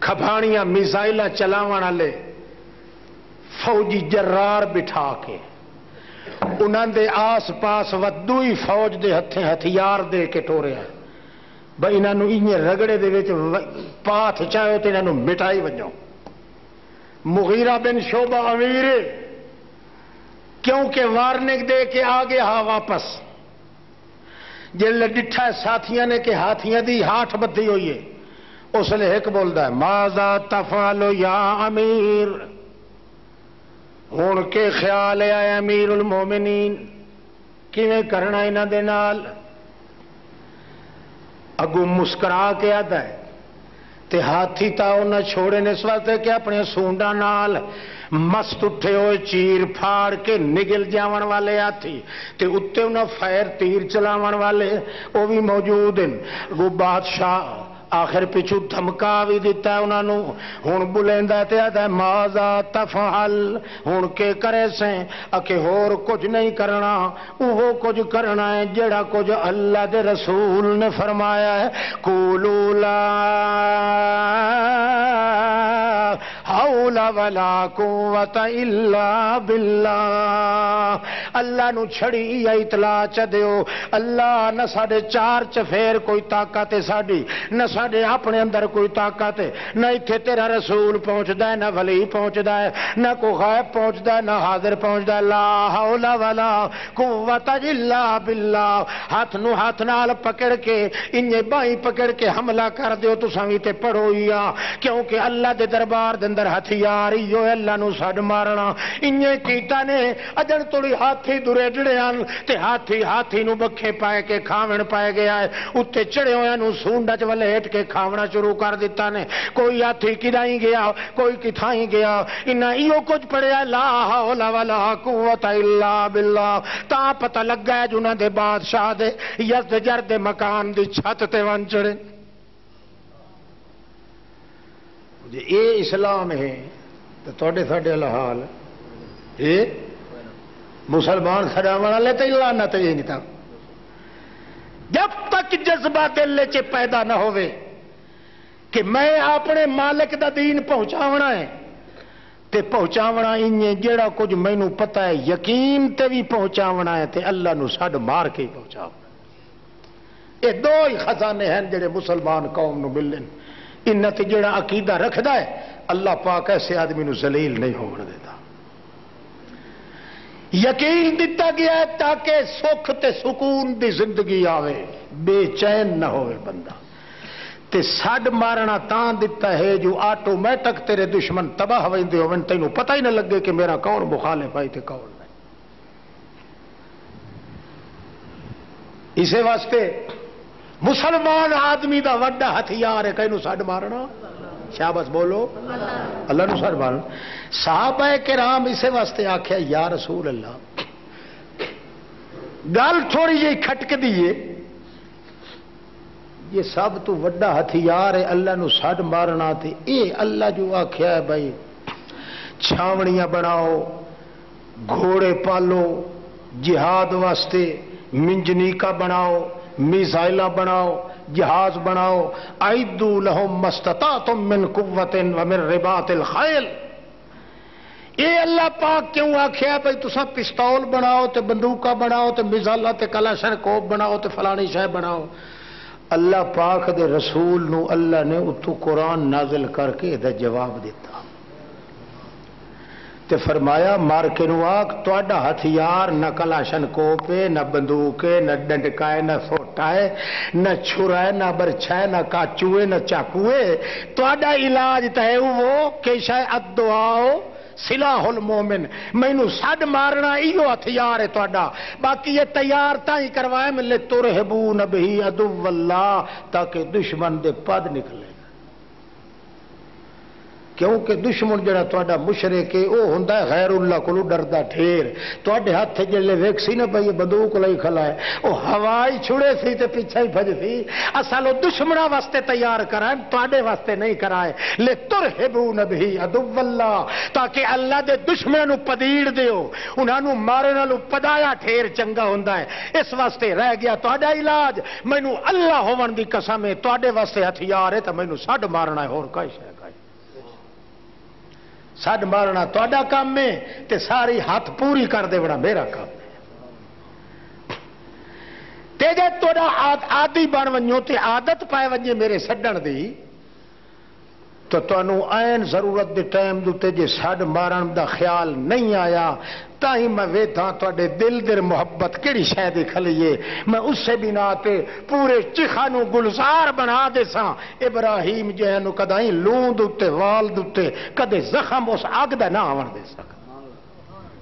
کھبانیاں میزائل چلاون والے فوجی جرار بٹھا کے انہاں دے آس پاس ودوئی فوج دے ہتھیں ہتھیار دے کے ٹوریا بھائی انہاں نو انہیں رگڑے دے وچ پاتھ چاہو تے انہاں نو مٹائی ونجو مغیرہ بن شعبہ امیر کیونکہ وارننگ دے کے آگے ہاں واپس جل ڈٹھا ساتھیاں نے کہ ہاتھیاں دی ہاتھ بدھی ہوئی ہے اس لئے ایک بولدا ہے ماذا تفعلو یا امیر ہون کے خیال ہے امیر المومنین کیویں کرنا انہاں دے نال اگو مسکرا کے آتا ہے تے ہاتھی تا انہاں چھوڑے نے اس واسطے کہ اپنے سونڈا نال مست اٹھے ہوئے چیر پھاڑ کے نگل جاون والے ہاتھی تے اتے انہاں فیر تیر چلاون والے وہ بھی موجود ہیں وہ بادشاہ آخر پچھو دھمکا بھی دیتا ہے انہوں نے ہون بلیندا تے آتا ہے ماذا تفعل ہون کے کرے سے اکے ہور کچھ نہیں کرنا وہ کچھ کرنا ہے جڑا کچھ اللہ دے رسول نے فرمایا ہے قولوا لا حول ولا قوت الا باللہ اللہ نو چھڑی یا اطلاع چ دیو اللہ نہ ساڑھے 4 چفیر کوئی طاقت ہے ساڑھی نہ ساڑھے اپنے اندر کوئی طاقت ہے نہ اتھے تیرا رسول پہنچدا ہے نہ ولی پہنچدا ہے نہ کوئی غائب پہنچدا ہے نہ حاضر پہنچدا ہے لا حول ولا قوت الا باللہ ہاتھ نو ہاتھ نال پکڑ کے انہیں بائیں پکڑ کے حملہ کر دیو تو سمیتے پڑھو یا کیونکہ اللہ دے دربار دے اندر ہتھیار ہی ہوئے اللہ نو ساڑھ مارنا انہیں کیتا نے اجن توڑی ہاتھی دورے ڈڑے آن تے ہاتھی نو بکھے پائے کے کھاون پائے گیا ہے اتے چڑے ہوئے نو سونڈا چولے ہٹ کے کھاونا شروع کر دیتا نے کوئی ہاتھی کدائیں گیا کوئی کتھائیں گیا انہاں ایو کچھ پڑیا لا حول ولا قوت الا باللہ تا پتہ لگ گیا جنہاں دے بادشاہ دے یزدجرد دے مکان دی چھت تے ون چڑے اے اسلام ہے تو توڑے ساڑے حال اے مسلمان سڑاوان والے تے لعنت یہ نہیں تھا جب تک جذبہ دل چ پیدا نہ ہوئے کہ میں اپنے مالک دا دین پہنچاونا ہے تے پہنچاونا انہیں جیڑا کچھ میں نو پتہ ہے یقین تے بھی پہنچاونا ہے تے اللہ نو ساڑھ مار کے ہی پہنچاونا یہ 2 ہی خزانے ہیں جڑے مسلمان قوم نو ملن انہاں تے جڑا عقیدہ رکھدا ہے اللہ پاک ایسے آدمی نو ذلیل نہیں ہونے دیتا یقین دیتا گیا ہے تاکہ سکھ تے سکون دی زندگی آوے بے چین نہ ہوئے بندہ تے سڈ مارنا تاں دتا ہے جو آٹومیٹک تیرے دشمن تباہ ویندے ہون تینوں پتہ ہی نہ لگے کہ میرا کون مخالف ہے تے کون نہیں. اسی واسطے مسلمان آدمی دا وڈا ہتھیار ہے کینوں سڈ مارنا. شاباش بولو اللہ نو سڈ مارنا. صحابہ کرام اسی واسطے آخیا یا رسول اللہ گل تھوڑی جی کھٹک دیے یہ سب تو وڈا ہتھیار ہے اللہ نو سڈ مارنا. تے اے اللہ جو آخیا ہے بھائی چھاونیاں بناؤ گھوڑے پالو جہاد واسطے منجنیکا بناؤ میزائل بناؤ جہاز بناؤ اعدوا لهم ما استطعتم من قوة ومن رباط الخیل. اے اللہ پاک کیوں آخیا بھائی تسا پستول بناؤ تے بندوقہ بناؤ تے میزائل تے کلاشنکوف بناؤ تے فلانی شے بناؤ. اللہ پاک دے رسول نو اللہ نے اتو قرآن نازل کر کے دا جواب دیتا تے فرمایا مار کے نو آگ توڑا ہتھیار نہ کلاشنکوف ہے نہ بندوق ہے نہ ڈنڈکا ہے نہ سوٹا ہے نہ چھرا ہے نہ برچھا ہے نہ کاچو ہے نہ چاقو ہے. توڑا علاج تے وہ کہ شاید الدعاء سلاح المومن. مینو سڈ مارنا ایو ہتھیار ہے توڑا. باقی یہ تیار تھی کروائے ملے ترہبون بہی عدو اللہ تاکہ دشمن دے پد نکلے. کیونکہ دشمن جڑا تہاڈا مشرک ہے وہ ہوندا ہے غیر اللہ کو ڈردا ٹھیر. تہاڈے ہاتھ جلے ویکھ سی نا بھئی بندوق لئی کھلا ہے وہ ہوائی چھڑے سی تے پیچھے ہی بھج سی. اصل دشمناں واسطے تیار کرائیں تہاڈے واسطے نہیں کرائے. لترہبون بہ عدو اللہ تاکہ اللہ دے دشمناں نو پدیڑ دیو انہاں نو مارن نالوں پدایا ٹھیر چنگا ہوندا ہے. اس واسطے رہ گیا تہاڈا علاج. مینوں اللہ ہون دی قسم ہے تہاڈے واسطے ہتھیار ہے تے مینوں سڈ مارنا ہے ہور کوئی شے سڈ مارنا تہاڈا کام ہے تے ساری ہاتھ پوری کر دینا میرا کام ہے. تے جے تہاڈا عادی بن ونجو تے عادت پائے ونجے میرے سڈن دی تو تانوں عین ضرورت دے ٹائم دے جے سڈ مارن دا خیال نہیں آیا تاہی میں ویتھاں تہاڈے دل دے محبت کیڑی شے دی کھلیے میں اس سے بنا تے پورے چیخاں نو گلزار بنا دے ساں. ابراہیم جے نو کدائیں لون دے وال دے کدے زخم اس اگ دا نہ آون دے سک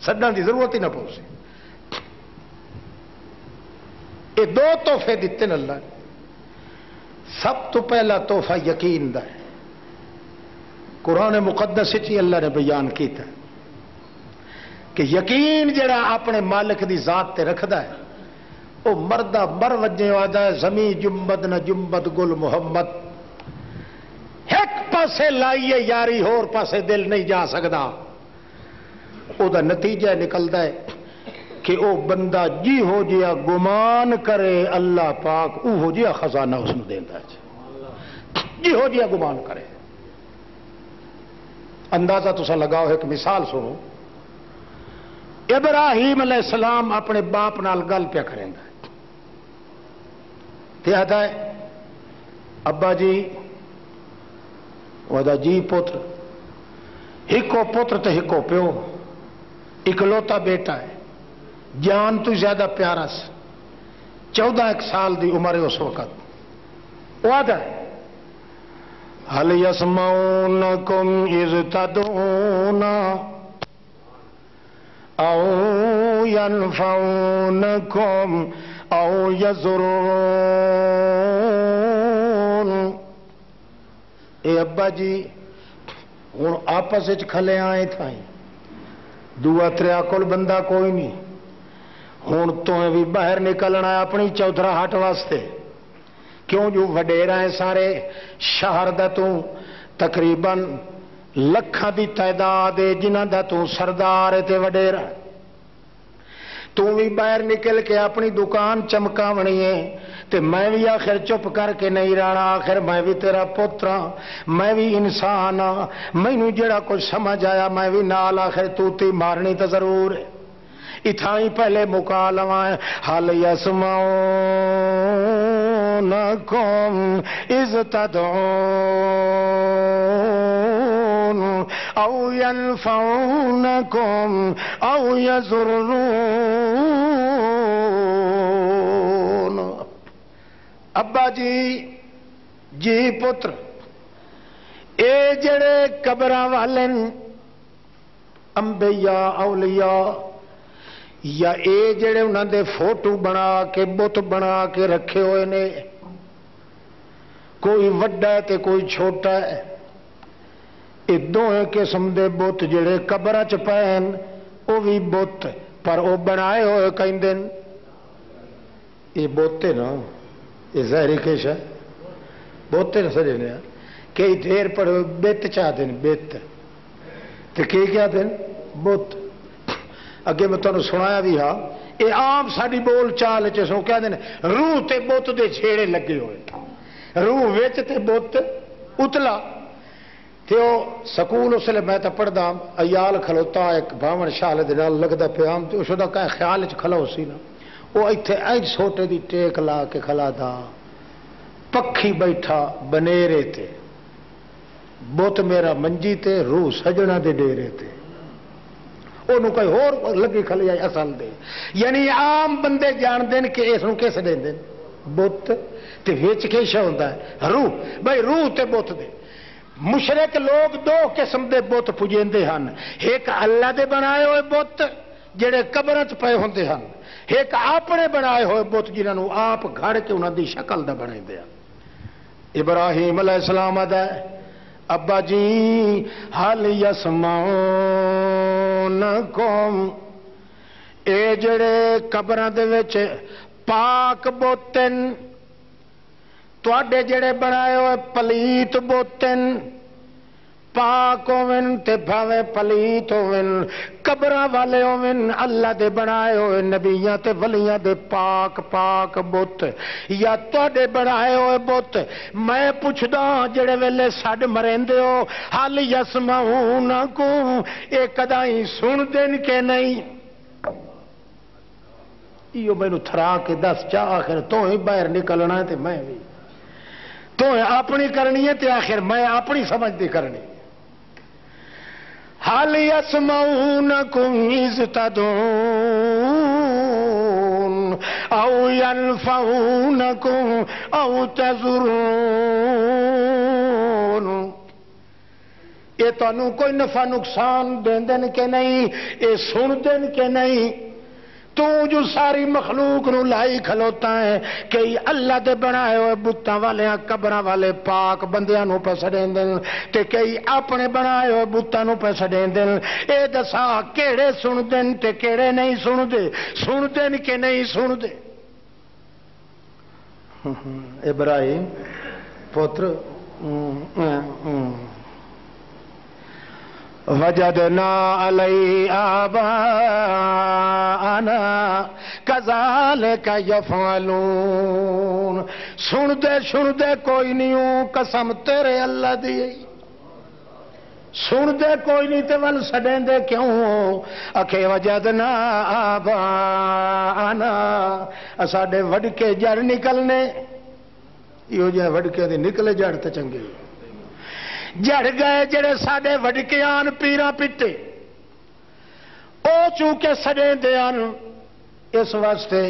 سڈن دی ضرورت ہی نہ پوسی. یہ دو تحفے دیتے نے اللہ. سب تو پہلا تحفہ یقین دا ہے. قرآن مقدس ہی اللہ نے بیان کیتا ہے کہ یقین جڑا اپنے مالک دی ذات تے رکھدا ہے وہ مردہ مر وجے وادا ہے. زمین جنبد نہ جنبد گل محمد ایک پاسے لائیے یاری ہور پاسے دل نہیں جا سکدا. او دا نتیجہ نکلدا ہے کہ او بندہ جی ہو جیا گمان کرے اللہ پاک او ہو جیا خزانہ اس نو دیندا ہے. جی ہو جیا گمان کرے. اندازہ تسا لگاؤ ایک مثال سنو. ابراہیم علیہ السلام اپنے باپ نال گل پیا کریندا ہے تے آتا ہے ابا جی ودا جی پتر ہکو پتر تے ہکو پیو اکلوتا بیٹا ہے جان تو زیادہ پیارا س 14 سال دی عمر ہے اس وقت. وہ آتا ہے هل يسمعونكم إذ تدعون أو ينفعونكم أو يضرون. اے ابا جی ہوں آپس کھلے آئے تھا دعا تریا کول بندہ کوئی نہیں. ہوں تو بھی باہر نکلنا اپنی چوتھرا ہٹ واسطے کیوں جو وڈیرا ہے سارے شہر دا تو تقریباً لکھاں دی تعداد ہے جنہاں دا تو سردار ہے تے وڈیرا تو بھی باہر نکل کے اپنی دکان چمکاونی ہے تے میں بھی آخر چپ کر کے نہیں رہنا. آخر میں بھی تیرا پترا میں بھی انسان ہاں مینوں جڑا کچھ سمجھ آیا میں بھی نال آخر توتی مارنی تو ضرور ہے. اتھائی پہلے مکا لواں حل یسمعونکم اذ تدعون او ینفعونکم او یضرون. ابا جی جی پتر اے جڑے قبراں والے انبیاء اولیاء یا اے جڑے انہاں دے فوٹو بنا کے بت بنا کے رکھے ہوئے نے، کوئی وڈا ہے تے کوئی چھوٹا ہے، یہ دونوں قسم دے بت جڑے قبراں چ پین وہ بھی بت پر وہ بنائے ہوئے کہندے یہ بوتے نا، یہ ظاہری کیش ہے بوتے نہ سجنے کئی دیر پر بت چاہ دیں بت تے کیا دیں بت۔ اگے میں تمہیں سنایا بھی ہاں یہ عام ساری بول چال چو کیا دیں روح تے بت دے چھیڑے لگے ہوئے، روح وچ تے بت اتلا تے او سکول اس لیے میں تو پڑھدا ایال کھلوتا ایک باون شال دے نال لگدا پیام تے اس دا کہ خیال وچ کھلو سی نا، وہ ایتھے اینج سوٹے دی ٹیک لا کے کھلا دا پکھی بیٹھا بنیرے تے، بت میرا منجی تے روح سجنا دے ڈیرے تے، انہوں کوئی ہور لگی کھلی آئی اصل دے، یعنی عام بندے جان دین کہ اس نو کیسے دین دین بت تے وچ کیسا ہوندا ہے روح، بھائی روح تے بت دے۔ مشرک لوگ دو قسم دے بت پجیندے ہن، ایک اللہ دے بنائے ہوئے بت جڑے قبراں چ پئے ہوندے ہن، ایک اپنے بنائے ہوئے بت جنہاں نو آپ گھڑ کے انہاں دی شکل دا بنائیندے ہن۔ ابراہیم علیہ السلام دا ابا جی حل یسمعونکم اے جڑے قبراں دے وچ پاک بوتن تواڈے جڑے بنائے ہوئے پلیت بوتن پاک ہوون تے بھاوے پلیت ہوون قبراں والے ہوون اللہ دے بنائے ہوئے نبیاں تے ولیاں دے پاک پاک بت یا تواڈے بنائے ہوئے بت، میں پوچھدا جڑے ویلے سڈ مریندے ہو حل یسمعونکم اے کدائی سن دین کہ نہیں؟ ایو مینوں تھرا کے دس چا آخر تو ہی باہر نکلنا ہے تے میں بھی تو اپنی کرنی ہے تے آخر میں اپنی سمجھ دی کرنی۔ حل یسمعونکم اذ تدعون او ینفعونکم او تضرون، یہ تانوں کوئی نفع نقصان دین کہ نہیں، یہ سن دین کہ نہیں؟ تو جو ساری مخلوق نو لائی کھلوتا ہے کہ اللہ دے بنائے ہوئے بتاں والے قبراں والے پاک بندیاں نو پیسے دین دین تے کئی اپنے بنائے ہوئے بتاں نو پیسے دین دین، اے دسا کیڑے سن دین تے کیڑے نہیں سن دے، سن دین کہ نہیں سن دے؟ ابراہیم پتر وجدنا علی آباءنا کذالک یفعلون، سن دے کوئی نہیں قسم تیرے اللہ دی، سن دے کوئی نہیں تے ول سڈیں دے کیوں؟ اکھے وجدنا آباءنا ساڈے وڈکے جڑ نکلنے، یہ جہاں وڈکے دی نکلے جڑ تے چنگے جڑ گئے جڑے ساڈے وڈکیان پیراں پٹے او چونکہ سڑے دیان، اس واسطے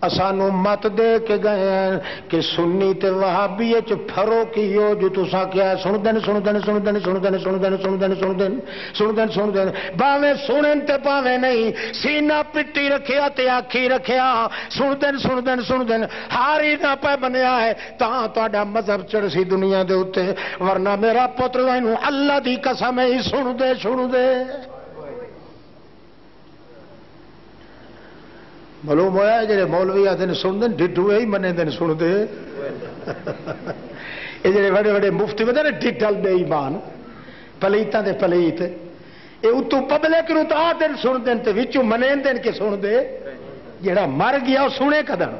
اسانو مت دے کے گئے ہیں کہ سنی تے وہابی وچ فرق ہی ہو جو تساں کیا سن دین سن دین سن دین سن دین سن دین سن دین سن دین سن دین سن دین باویں سنن تے باویں نہیں، سینہ پٹی رکھیا تے آکھی رکھیا سن دین سن دین سن دین، ہاری نہ پہ بنیا ہے تاں تہاڈا مذہب چڑھ سی دنیا دے اوتے، ورنہ میرا پتر اینوں اللہ دی قسم ہی سن دے سن دے۔ معلوم ہوا جڑے مولوی آتے سن دین ڈڈو ہی منے دین سن دے، یہ جڑے بڑے بڑے مفتی بندے نے ڈڈل بے ایمان پلیتاں دے پلیت، یہ اتو پبلک نو تو آ دن سن دین تے وچوں منے دین کہ سن دے، جڑا مر گیا وہ سنے کدن؟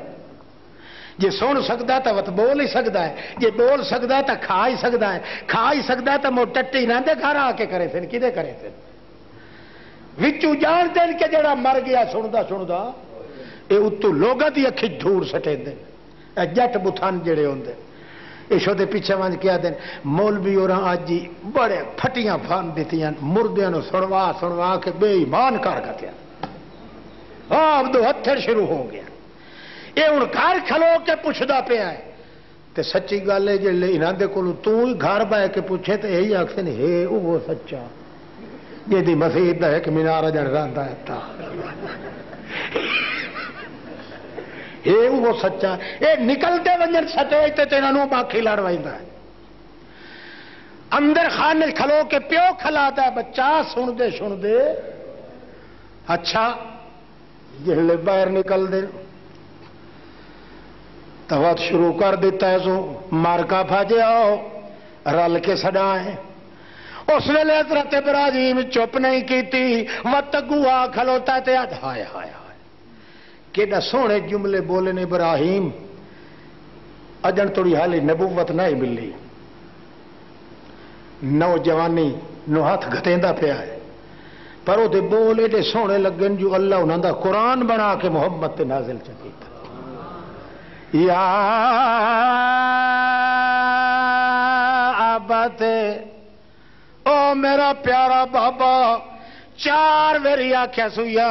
جے سن سکدا تو وت بول ہی سکدا ہے، جے بول سکدا تو کھا ہی سکدا ہے، کھا ہی سکدا تو مو ٹٹی نہ دے گھر آ کے کرے تھے کدے کرے تھے وچوں جان دین کہ جڑا مر گیا سندا سندا، یہ اتو لوگوں کی اکھی دھوڑ سٹے دیں جٹ بتھان جڑے ہوندے، یہ شو دے پیچھے وانج کیا دیں مولوی اور آج جی بڑے پھٹیاں پھان دیتیاں مردیاں نو سنوا سنوا کے بے ایمان کر گیا، اب دو ہتھر شروع ہو گیا، یہ ہوں گھر کھلو کے پوچھتا پیا ہے تے سچی گل ہے جی انہاں دے کولوں تو ہی گھر بہ کے پوچھے تو یہی آخر ہے وہ سچا جی مسیح کا ایک مینار جن رہتا ہے یہ وہ سچا یہ نکلتے ونجن سٹیج تے انہوں باقی لڑ ویندا ہے اندر خانے کھلو کے پیو کھلاتا ہے بچہ سن دے اچھا جہلے باہر نکل دے تو شروع کر دیتا ہے سو مارکا پھاجے آؤ رل کے سڈائیں اس ویلے حضرت ابراہیم چپ نہیں کیتی وتگو آ کھلوتا تے آج ہائے ہائے ہائے کیڈا سونے جملے بولے نے ابراہیم اجن تھوڑی حالی نبوت نہیں ملی نوجوانی نو ہاتھ گھتیندا پیا ہے پر وہ بول ایڈے سونے لگن جو اللہ انہوں دا قرآن بنا کے محمد تے نازل چکیتا یا ابت او میرا پیارا بابا 4 ویری آخیا سو یا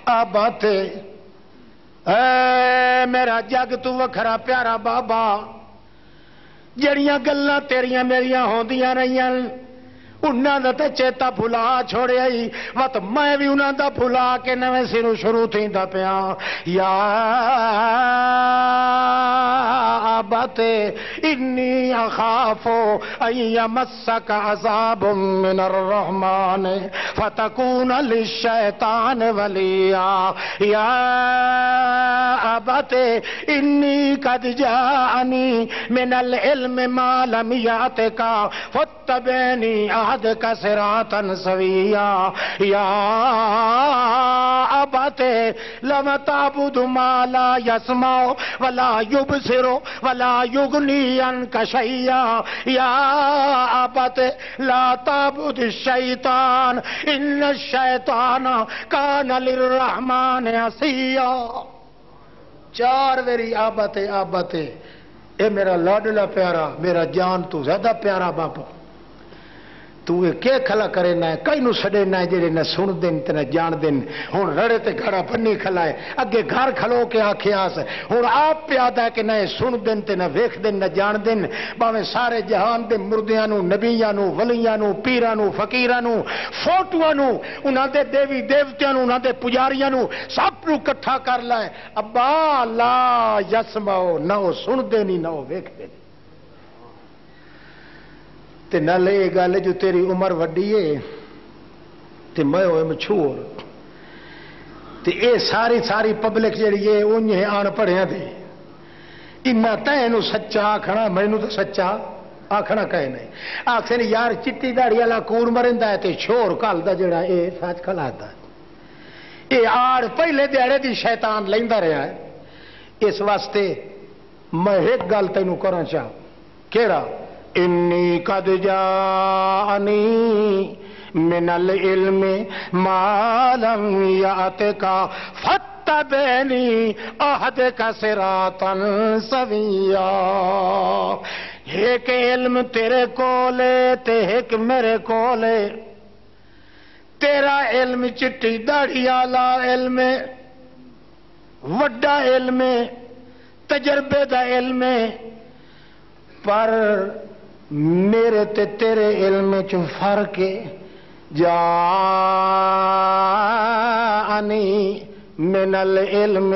ابت اے میرا جگ تو وکھرا پیارا بابا جڑیاں گلاں تیریاں میریاں ہوندیاں رہیاں انہاں دا تے چیتا بھلا چھوڑیا ہی وت میں بھی انہاں دا بھلا کے نویں سروں شروع تھیندا پیا یا ابت انی اخاف ان یمسک عذاب من الرحمن فتکون للشیطان ولیا یا ابت انی قد جاءنی من العلم ما لم یاتک فاتبعنی کا صراطا سویا یا ابت لم تعبد ما لا يسمع ولا يبصر ولا يغني عنك شيئا یا ابت لا تعبد الشیطان ان الشیطان کان للرحمن عصیا 4 ویری ابت ابت اے میرا لاڈلا پیارا میرا جان تو زیادہ پیارا بابا تو کیا کھلا کرے نہ کئی نو سڑے نہ جڑے نہ سن دین تے نہ جان دین ہن رڑے تے گھڑا پنی کھلائے اگے گھر کھلو کے آکھیاس ہن آپ پیادا کہ نہ سن دین تے نہ ویکھ دین نہ جان دین باویں سارے جہان دے مردیاں نو نبیاں نو ولیاں نو پیراں نو فقیراں نو فوٹواں نو انہاں دے دیوی دیوتیاں نو انہاں دے پجاریاں نو سب نو اکٹھا کر لائے ابا لا یسمعو نہ سن دے نہیں نہ ویکھ دے تے نہ لے گل جو تیری عمر وڈی ہے تے میں ہوئے مچھور تے اے ساری پبلک جڑی ہے انہیں آن پڑھیاں دے انہاں تینوں سچا آکھنا مینوں تو سچا آکھنا کہے نہیں آکھنے یار چٹی داڑھی والا کور مرندا ہے تے شور کھلدا جڑا اے سچ کھلادا اے آڑ پہلے دیہڑے دی شیطان لیندا رہیا ہے اس واسطے میں ایک گل تینوں کرنا چاہ کیڑا انی قد جاءنی من العلم ما لم یاتک فاتبعنی اهدک صراطا سویا ایک علم تیرے کولے تے ایک میرے کولے تیرا علم چٹی داڑھی والا علم وڈا علم تجربے دا علم پر میرے تے تیرے علم چ فرق جانی من العلم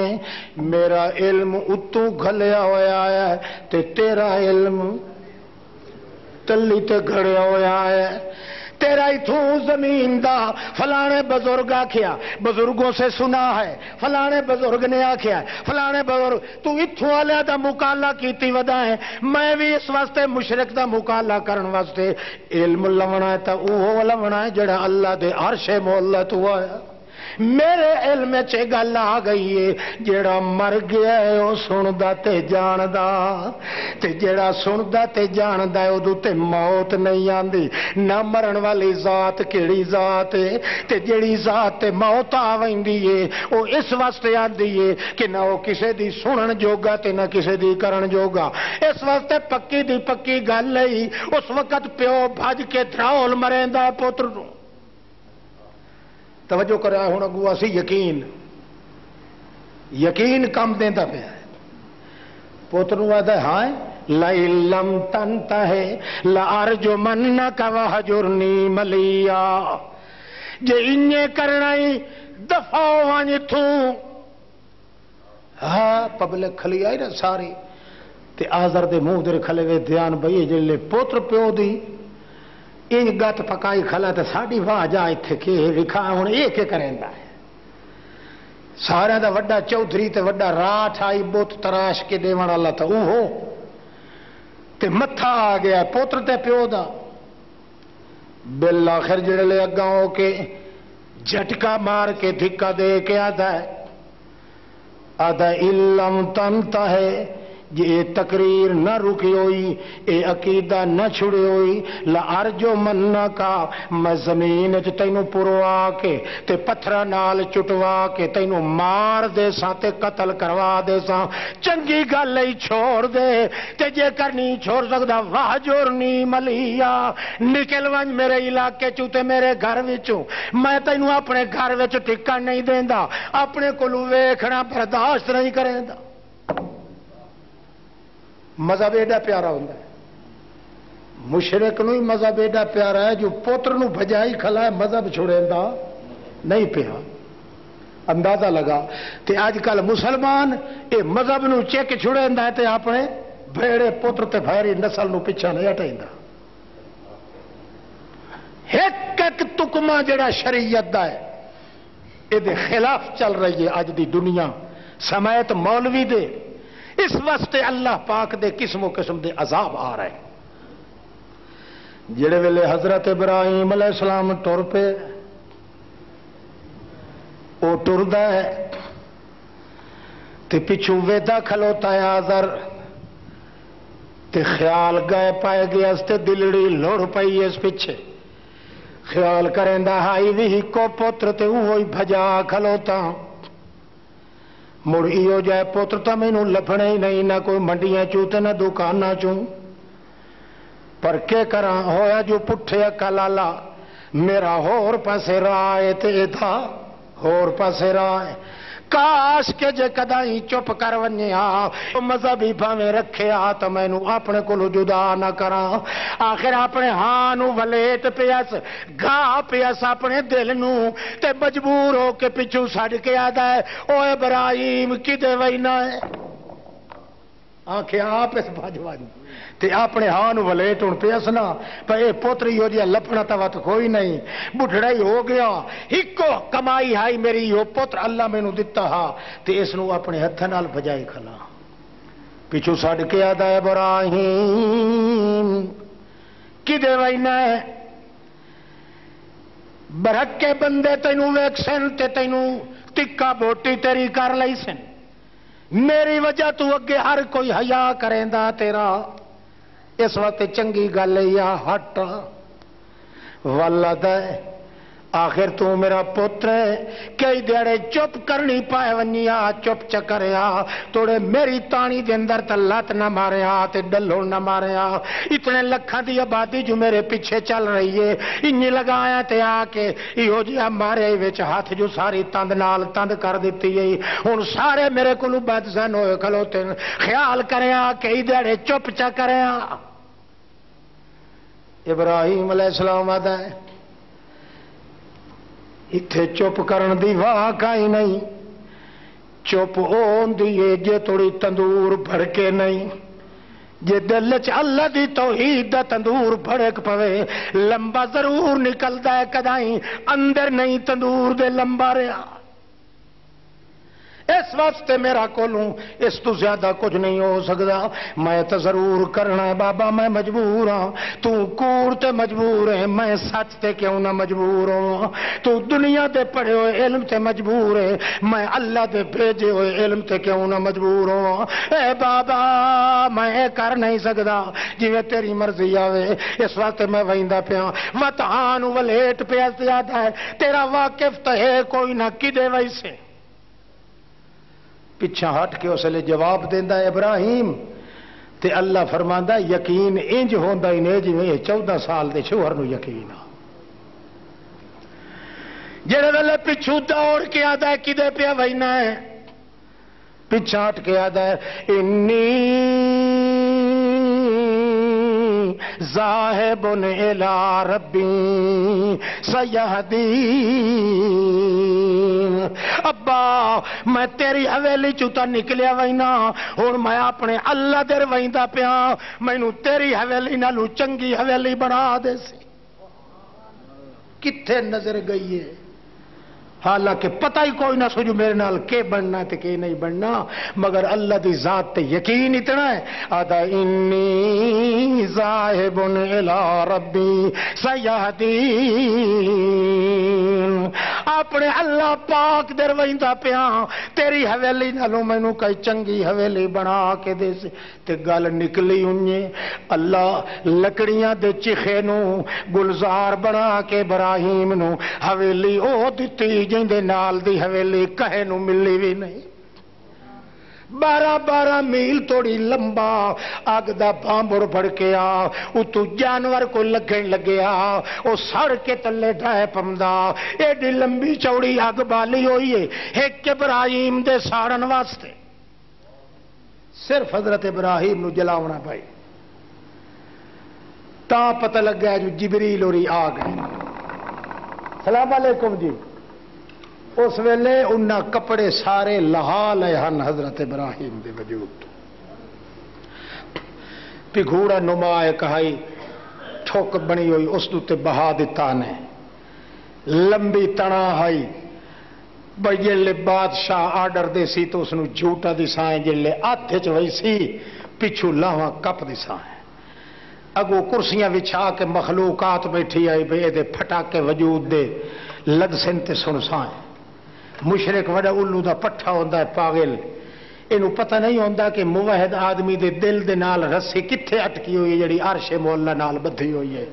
میرا علم اتوں گھلیا ہوا ہے تے تیرا علم تلی تے گھڑیا ہوا ہے تیرا اتھوں زمین دا فلانے بزرگ آکھیا بزرگوں سے سنا ہے فلانے بزرگ نے آکھیا فلانے بزرگ تو اتھوں والے دا مقالہ کیتی ودا ہے میں بھی اس واسطے مشرک دا مقالہ کرن واسطے علم لونا ہے تا اوہ لونا ہے جڑا اللہ دے عرش مولا تو آیا میرے علم چ گل آ گئی ہے جیڑا مر گیا ہے وہ سندا تے جاندا تے جیڑا سندا تے جاندا ہے اودوں تے موت نہیں آندی نہ مرن والی ذات کیڑی ذات ہے تے جیڑی ذات تے موت آ ویندی ہے وہ اس واسطے آندی ہے کہ نہ وہ کسے دی سنن جوگا تے نہ کسے دی کرن جوگا اس واسطے پکی دی پکی گل ہے اس وقت پیو بھج کے دھرول مریندا پتر نو توجہ کرا ہوں اگو اسی یقین کم دینا پیا پوتر نو آدھا ہاں لئن لم تنتہے لارجمنک وہجرنی ملیا، جے انجے کرنا ہی دفاع وانج تھوں. ہاں پبلک کھلی آئی نا ساری تے آزر دے منہ در کھلے وے دھیان بھئی جلے پوتر پیو دی انج گت پکائی کھلا تے ساڈی واہ جا ایتھے کہ لکھا ہن اے کہ کریندا ہے. سارے دا وڈا چودھری تے وڈا راٹھ آئی بت تراش کے دیوان والا تے اوہو تے متھا آ گیا پوتر تے پیو دا. بالآخر جڑے اگاں ہو کے جھٹکا مار کے دھکا دے کے آدھا علم تنتا ہے یہ تقریر نہ رکی ہوئی، اے عقیدہ نہ چھڑے ہوئی، لارجو مننا کا میں زمین چ تینوں پروا کے تے پتھرا نال چٹوا کے تینوں مار دے ساں تے قتل کروا دے ساں. چنگی گل ہی چھوڑ دے تے جے کرنی چھوڑ سکدا واہجرنی ملیا، نکل ونج میرے علاقے چوں تے میرے گھر وچوں. میں تینوں اپنے گھر وچ ٹکن نہیں دیندا، اپنے کولوں ویکھنا برداشت نہیں کریندا. مذہب ایڈا پیارا ہوتا ہے، مشرک نو ہی مذہب ایڈا پیارا ہے جو پوتر نو بجائی کھلا ہے مذہب چھوڑیندا نہیں پیا. اندازہ لگا تے آج کل مسلمان اے مذہب نو چیک چھوڑیندا ہے تے اپنے بھیڑے پوتر تے بھیری نسل نو پیچھا نہیں ہٹیندا. ایک ایک تکما جڑا شریعت دا ہے اے دے خلاف چل رہی ہے اج دی دنیا سمیت مولوی دے. اس واسطے اللہ پاک دے قسم و قسم دے عذاب آ رہے. جڑے ویلے حضرت ابراہیم علیہ السلام ٹر پے وہ ٹردا ہے تے پچھو ویدا کھلوتا ہے آزر تے خیال گئے پائے گیا اس تے دلڑی لڑ پئی اس پیچھے. خیال کریندا ہائی بھی کو پتر تے وہی بھجا کھلوتا. مڑ ایو جائے پوتر تو مینوں لبھنے ہی نہیں، نہ کوئی منڈیاں چوں تے نہ دکاناں چوں. پر کے کراں ہویا جو پٹھے کلالا میرا ہور پاسے راہ تے تھا ہور پاسے راہ. کاش کے جے کدائی چپ کر ونیا مذہبی بھاویں رکھیا تو مینوں اپنے کولوں جدا نہ کراں. آخر اپنے ہاں نو ولیٹ پیاس گاہ پیاس اپنے دل نو تے مجبور ہو کے پچھو سڈ کے آدا ہے او ابراہیم کدے وینا ہے. آنکھیں آپ اس بھجوانی تے اپنے ہاں نو ولیٹ ہن پیاس نہ پر اے پوتری ہو جیا لپنا تو کوئی نہیں. بڈھڑا ہی ہو گیا ہکو کمائی ہائی میری ہو پتر اللہ مینوں دتا ہا تے اس نو اپنے ہتھ نال بجائی کھلا. پچھو سڈ کے آدا ہے ابراہیم کدے وینا ہے. برک کے بندے تینوں ویکھ سن تے تینوں ٹکا بوٹی تیری کر لئی سن. میری وجہ تو اگے ہر کوئی حیا کریندا تیرا. اس وقت چنگی گل یا ہٹ ولد آخر تو میرا پتر ہے. کئی دیڑے چپ کرنی پائے ونیا چپ چکریا توڑے میری تانی دے اندر تے لت نہ ماریا تے ڈلو نہ ماریا. اتنے لکھاں دی آبادی جو میرے پیچھے چل رہی ہے انہی لگایا تے آ کے ایہو جہا مارے وچ ہاتھ جو ساری تند نال تند کر دیتی ہے. ہن سارے میرے کولوں بدزن ہوئے کھلوتے خیال کریا کئی دیڑے چپ چکریا. ابراہیم علیہ السلام آدا ہے اتھے چپ کرن دی واہ کائی نہیں. چپ ہوندی ہے جے تھوڑی تندور بھڑکے نہیں. جے دل چ اللہ دی توحید دا تندور بھڑک پوے لمبا ضرور نکلدا ہے کدائیں اندر نہیں تندور دے لمبا رہا. اس واسطے میرا کولوں اس تو زیادہ کچھ نہیں ہو سکتا. میں تو ضرور کرنا ہے بابا میں مجبور ہاں. تو کوڑ تے مجبور ہے میں سچ تے کیوں نہ مجبور ہوں. تو دنیا دے پڑھے ہوئے علم تے مجبور ہے میں اللہ دے بھیجے ہوئے علم تے کیوں نہ مجبور ہوں. اے بابا میں کر نہیں سکتا جویں تیری مرضی آوے. اس واسطے میں ویندا پیا وطان ولیٹ پیا زیادہ ہے تیرا واقف تے ہے کوئی نہ کدے ویسے. پچھا ہٹ کے اس لئے جواب دیندہ ہے ابراہیم تے اللہ فرماندہ یقین انج ہوندہ ہی نہیں جی میں 14 سال دے شوہر نو یقین آ. جڑے ویلے پچھو دوڑ کے آدھا ہے کدے پیا وینا ہے پچھا ہٹ کے آدھا ہے انی ذاہب الی ربی سیہدین، ابا میں تیری حویلی چوتا نکلیا وینا، اور میں اپنے اللہ در ویندا پیا، مینوں تیری حویلی نالوں چنگی حویلی بنا دے سی۔ کتھے نظر گئی ہے؟ حالانکہ پتہ ہی کوئی نہ سوچو میرے نال کے بننا تے کے نہیں بننا، مگر اللہ دی ذات تے یقین اتنا ہے، آدھا انی ذاہب الی ربی سیہدین، اپنے اللہ پاک در ویندا پیا، تیری حویلی نالوں مینوں کوئی چنگی حویلی بنا کے دے سی۔ تے گل نکلی انجے اللہ لکڑیاں دے چیخے نو گلزار بنا کے ابراہیم نو حویلی او دتی جن دے نال دی حویلی کہے نو ملی بھی نہیں۔ 12 میل توڑی لمبا اگ دا بامبڑ پھڑ کے آ، اتو جانور کو لگن لگیا، او سڑ کے تلے ڈھائے پمدا، ایڈی لمبی چوڑی اگ بالی ہوئی ہے ایک ابراہیم دے ساڑن واسطے، صرف حضرت ابراہیم نو جلاونا پائی۔ تا پتہ لگ گیا جو جبریل اور آ گئے، سلام علیکم جی۔ اس ویلے انہاں کپڑے سارے لہا لے ہن حضرت ابراہیم دے وجود، پگھوڑا نما کہائی ٹھوک بنی ہوئی اس دوتے بہا دیتا نے، لمبی تنا ہائی بھئی جلے بادشاہ آرڈر دے سی تو اس نو جھوٹا دی سائیں، جلے آتھے چوئی سی پچھو لاہاں کپ دی سائیں، اگو کرسیاں وچھا کے مخلوقات بیٹھی آئی بھئی دے پھٹا کے وجود دے لد سنتے سن سائیں۔ مشرک وڈا الو دا پٹھا ہوندا ہے پاگل، اینو پتہ نہیں ہوندا کہ موحد آدمی دے دل دے نال رسی کتھے اٹکی ہوئی ہے جڑی عرش مولا نال بدھی ہوئی ہے،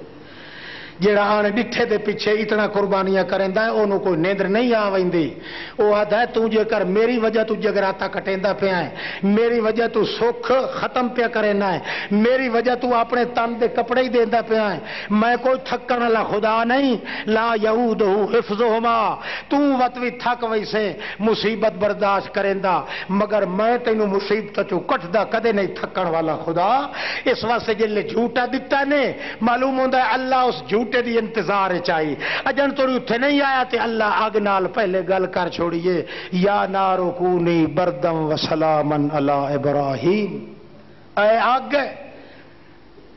جڑا آن ڈٹھے دے پیچھے اتنا قربانیاں کریندا ہے اونوں کوئی نیندر نہیں آویندی، او آدا ہے تو جے کر میری وجہ تو جگراتا کٹیندا پیا ہے، میری وجہ تو سکھ ختم پیا کرینا ہے، میری وجہ تو اپنے تن دے کپڑے ہی دیندا پیا ہے، میں کوئی تھکن والا خدا نہیں، لا یعودہ حفظہما، تو وت وی تھک ویسے مصیبت برداشت کریندا، مگر میں تینوں مصیبت چوں کٹدا کدے نہیں تھکن والا خدا۔ اس واسطے جلے جھوٹا دتا نے معلوم ہوندا ہے اللہ اس جھوٹ دی انتظار چاہیے، اجن تو اتنے نہیں آیا تے اللہ اگ نال پہلے گل کر چھوڑیے، یا نارو کونی بردم و سلامن علی ابراہیم، اے اگ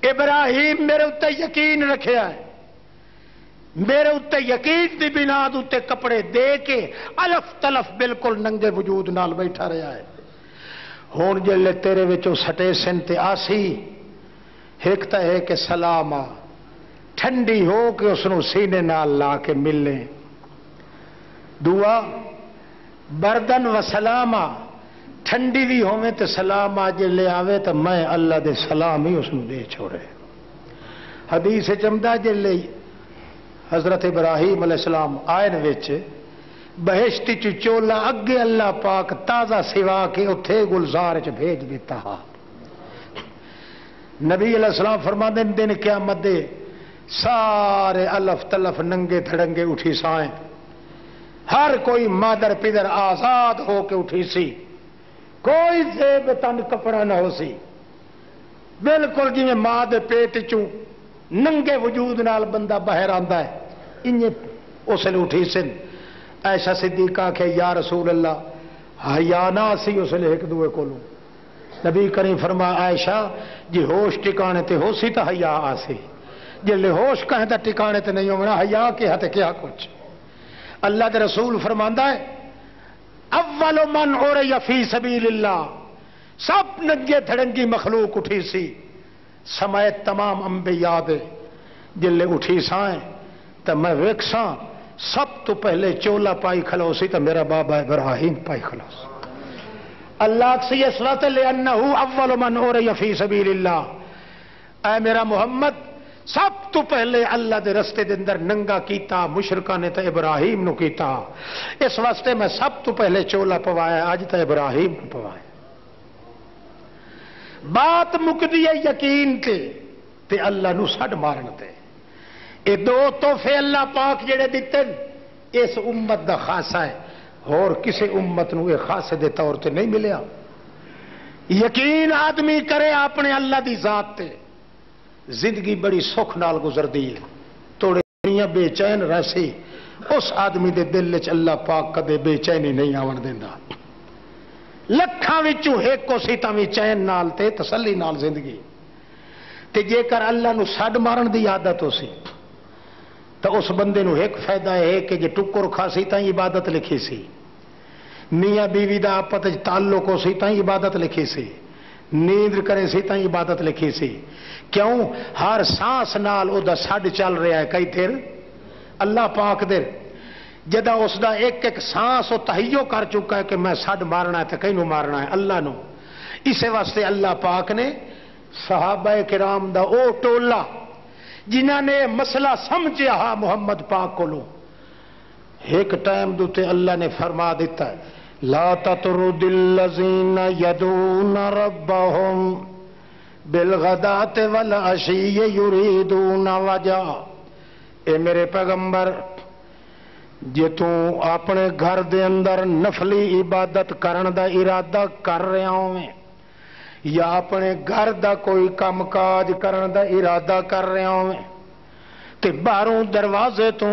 ابراہیم میرے اتنے یقین رکھیا ہے، میرے اتنے یقین دی بنا اتنے کپڑے دے کے الف تلف بالکل ننگے وجود نال بیٹھا رہا ہے۔ ہون جلے تیرے وچوں سٹے سن تے آسی ایک تا ہے کہ سلام آ ٹھنڈی ہو کے اس نو سینے نال لا کے ملے، دعا بردن و سلاما ٹھنڈی بھی ہوئے تو سلام آ جلے آوے تو میں اللہ دے سلام ہی اس نو دے چھوڑے۔ حدیث چمدہ جلے حضرت ابراہیم علیہ السلام آئین وچ بہشتی چولا اگے اللہ پاک تازہ سوا کے اتھے گلزار چ بھیج دیتا ہا۔ نبی علیہ السلام فرما دن قیامت دے سارے الف تلف ننگے تھڑنگے اٹھی سائیں، ہر کوئی مادر پدر آزاد ہو کے اٹھی سی، کوئی زیب تن کپڑا نہ ہو سی، بالکل جی میں ماں دے پیٹ چوں ننگے وجود نال بندہ باہر آندا ہے انجے اس نے اٹھی سن۔ عائشہ صدیقہ کہ یا رسول اللہ حیا نہ سی اس نے ایک دوے کولوں، نبی کریم فرما عائشہ جی ہوش ٹکانے تے ہو سی تو حیا آسی، جلے ہوش کہیں تا ٹکانے تے نہیں ہونا حیا کیا تے کیا کچھ۔ اللہ دے رسول فرماندا ہے اول من اوریا فی سبیل اللہ، سب ننگے دھڑنگی مخلوق اٹھی سی سمیت تمام انبیاء دے، جلے اٹھی سائیں تو میں ویکساں سب تو پہلے چولا پائی کھلوسی تو میرا بابا ابراہیم پائی کھلوس۔ اللہ سے یہ صلات لأنہ اول من اوریا فی سبیل اللہ، اے میرا محمد سب تو پہلے اللہ دے رستے دے اندر ننگا کیتا مشرکاں نے تے ابراہیم نو کیتا، اس واسطے میں سب تو پہلے چولا پوایا اج تے ابراہیم نو پوایا۔ بات مکدی ہے یقین تے اللہ نو سڈ مارن تے۔ یہ دو تحفے اللہ پاک جڑے دیتے اس امت دا خاصہ ہے، اور کسی امت نو یہ خاصے دے طور تے نہیں ملیا. یقین آدمی کرے اپنے اللہ دی ذات تے زندگی بڑی سکھ نال گزردی ہے. توڑے دنیا بے چین رہسی اس آدمی دے دل وچ اللہ پاک کدے بے چینی نہیں آون دیندا. لکھاں وچوں ایک کو سی تاں وی چین نال تے تسلی نال زندگی. تے جے کر اللہ نو سڈ مارن دی عادت ہو سی تو اس بندے نو ایک فائدہ ہے کہ جے ٹکر کھاسی تاں عبادت لکھی سی. میاں بیوی دا آپت تعلق ہو سی تاں عبادت لکھی سی. نیند کرے سی تاں عبادت لکھی سی. کیوں؟ ہر سانس نال او دا سڈ چل رہا ہے کئی تھر اللہ پاک دے. جدا اس دا ایک ایک سانس وہ تہیو کر چکا ہے کہ میں سڈ مارنا ہے تو کہیں نو مارنا ہے اللہ نو. اسی واسطے اللہ پاک نے صحابہ کرام دا او ٹولا جنہاں نے مسئلہ سمجھیا ہا محمد پاک کو لو ایک ٹائم دوتے اللہ نے فرما دیتا ہے لا تطرد الذین یدعون ربهم بالغداۃ والعشی یریدون وجہہ. اے میرے پیغمبر جے تو اپنے گھر دے اندر نفلی عبادت کرن دا ارادہ کر رہا ہوں یا اپنے گھر دا کوئی کام کاج کرن دا ارادہ کر رہا ہوں تے باہروں دروازے تو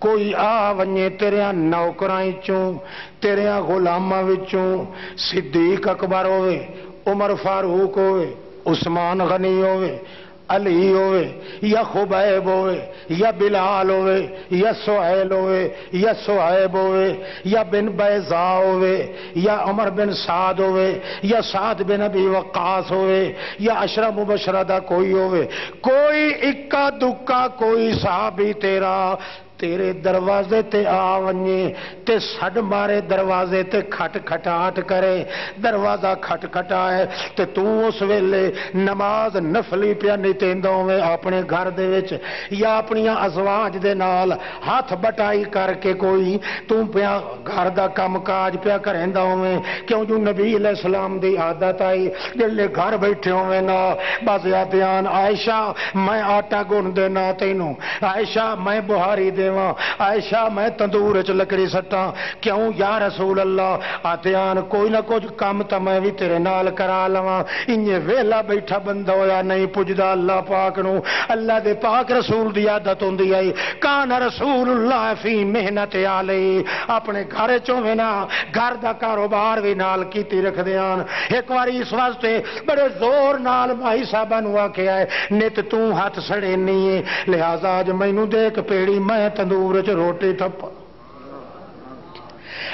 کوئی آ ونجے تیرے نوکراں چوں تیرے غلاماں وچوں صدیق اکبر ہوئے عمر فاروق ہوئے عثمان غنی ہوئے علی ہوئے یا خبیب ہوئے یا بلال ہوئے یا سہیل ہوئے یا صہیب ہوئے یا بن بیضاء ہوئے یا عمر بن سعد ہوئے یا سعد بن ابی وقاص ہوئے یا عشرہ مبشرہ دا کوئی ہوئے کوئی اکا دکا کوئی صحابی تیرے دروازے تے آ ونجے تے سڈ مارے دروازے تے کھٹ کھٹاٹ کرے دروازہ کھٹ کھٹائے تے تو اس ویلے نماز نفلی پیا نیتیندوں میں اپنے گھر دے وچ یا اپنی ازواج دے نال ہاتھ بٹائی کر کے کوئی تو پیا گھر دا کام کاج پیا کریندا ہوویں. کیوں جو نبی علیہ السلام دی عادت آئی جلے گھر بیٹھے ہوویں نا بازیا دیان عائشہ میں آٹا گن دینا تینوں عائشہ میں بہاری دے عائشہ میں تندور چ لکڑی سٹاں. کیوں یا رسول اللہ آتیان کوئی نہ کچھ کام تو میں بھی تیرے نال کرا لواں. انجے ویلا بیٹھا بندہ ہویا نہیں پجدا اللہ پاک نو. اللہ دے پاک رسول دی عادت ہوندی آئی کان رسول اللہ فی محنت علی اپنے گھر چوں نا گھر دا کاروبار بھی نال کیتی رکھ دیان. ایک واری اس واسطے بڑے زور نال بھائی صاحباں نو آکھیا ہے نت تو ہاتھ سڑے نہیں لہذا اج مینوں دیکھ پیڑی میں تندور چ روٹی تھپ.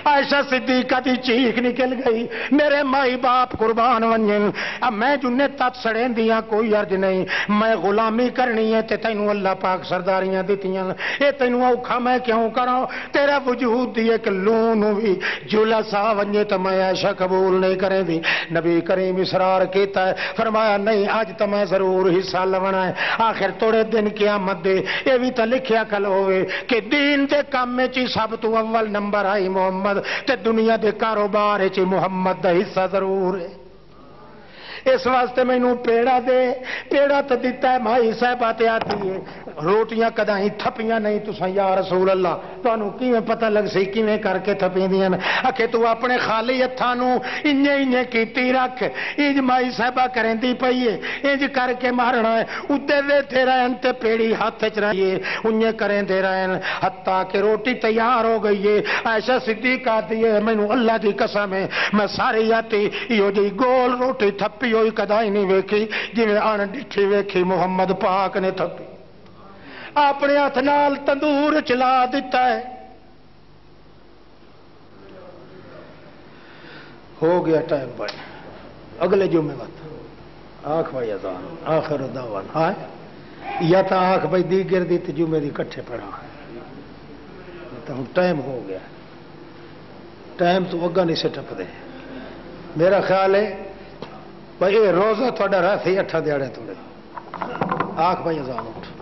عائشہ صدیقہ دی چیخ نکل گئی میرے مائی باپ قربان ونجن اب میں جنے تت سڑیں دیاں کوئی عرض نہیں میں غلامی کرنی ہے تے تینوں اللہ پاک سرداریاں دیتیاں اے تینوں اوکھا میں کیوں کراں تیرا وجود دی ایک لون بھی جولا سا ونجے تے میں عائشہ قبول نہیں کریں دی. نبی کریم اصرار کیتا ہے فرمایا نہیں اج تے میں ضرور حصہ لونا ہے. آخر توڑے دن قیامت دے اے بھی تے لکھیا کل ہوئے کہ دین دے کام وچ سب تو اول نمبر آئی محمد تے دنیا دے کاروبار چ محمد دا حصہ ضرور ہے. اس واسطے مینوں پیڑا دے پیڑا تو دیتا ہے مائی صاحبہ تے آتی ہے روٹیاں کدائی تھپیاں نہیں تساں یا رسول اللہ تانوں کیویں پتہ لگ سی کیویں کر کے تھپیندیاں آکھے تو اپنے خالی ہتھاں نوں انج انج کیتی رکھ انج مائی صاحبہ کریندی پئی ہے انج کر کے مارنا ہے اُتے ویٹھے رہن تے پیڑی ہاتھ وچ رہیے انج کریندے رہن حتیٰ کہ روٹی تیار ہو گئی ہے. عائشہ صدیقہ دی ہے مینوں اللہ دی قسم ہے میں ساری آتی ایو جی گول روٹی تھپی ہوئی کدائی نہیں ویکھی جویں ان ڈٹھی ویکھی محمد پاک نے تھپی. اپنے ہاتھ نال تندور چلا دیتا ہے. ہو گیا ٹائم بھائی اگلے جمعے وقت آنکھ بھائی اذان آخر دعوان ہاں یا تو آنکھ بھائی دیگر دی جمعے دی کٹھے پڑھا تو ہوں ٹائم ہو گیا ٹائم تو اگا نہیں سے ٹپ دے. میرا خیال ہے بھائی یہ روزہ تھوڑا رہ سی 8 دیہڑے تھوڑے آنکھ بھائی اذان اٹھ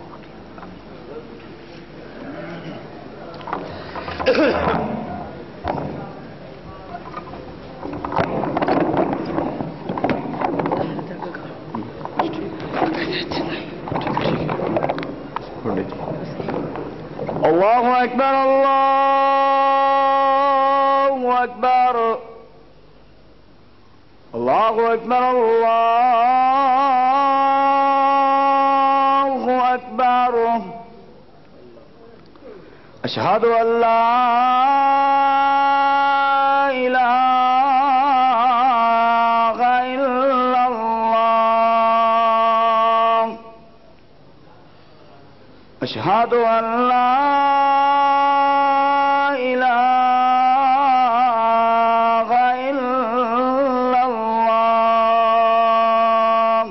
اللہ اکبر اللہ الله أكبر الله أكبر أشهد أن لا إله إلا الله أشهد أن لا إله إلا الله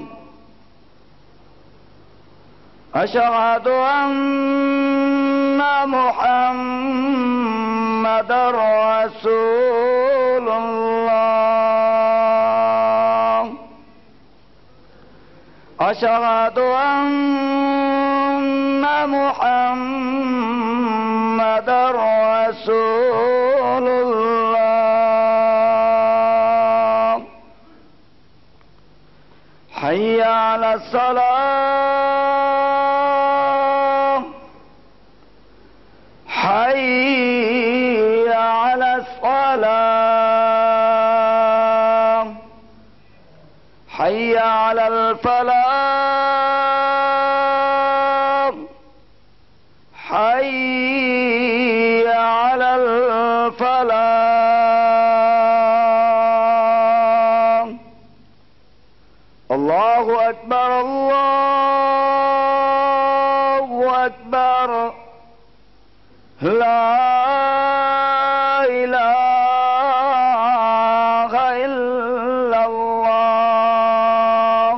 أشهد أن محمد رسول الله أشهد أن محمد رسول الله حي على الصلاة حي على الصلاة حي على الفلاح حي على الفلاح الله أكبر الله أكبر لا إله إلا الله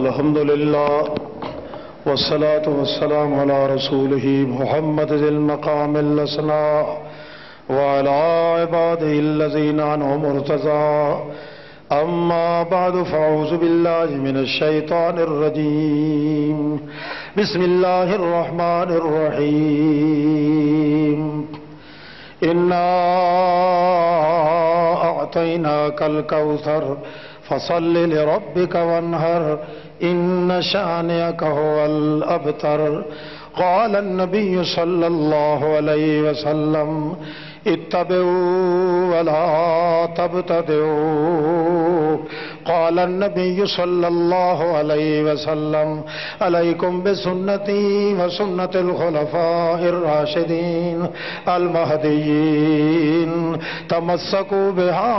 الحمد لله والصلاة والسلام على رسوله محمد ذي المقام الأسنى وعلى عباده الذين أنعم ارتضى أما بعد فأعوذ بالله من الشيطان الرجيم بسم الله الرحمن الرحيم إنا أعطيناك الكوثر فصل لربك وانهر إن شانئك هو الأبتر قال النبي صلى الله عليه وسلم اتبعوا ولا تبتدعوا قال النبي صلى الله عليه وسلم عليكم بسنتي وسنة الخلفاء الراشدين المهديين تمسكوا بها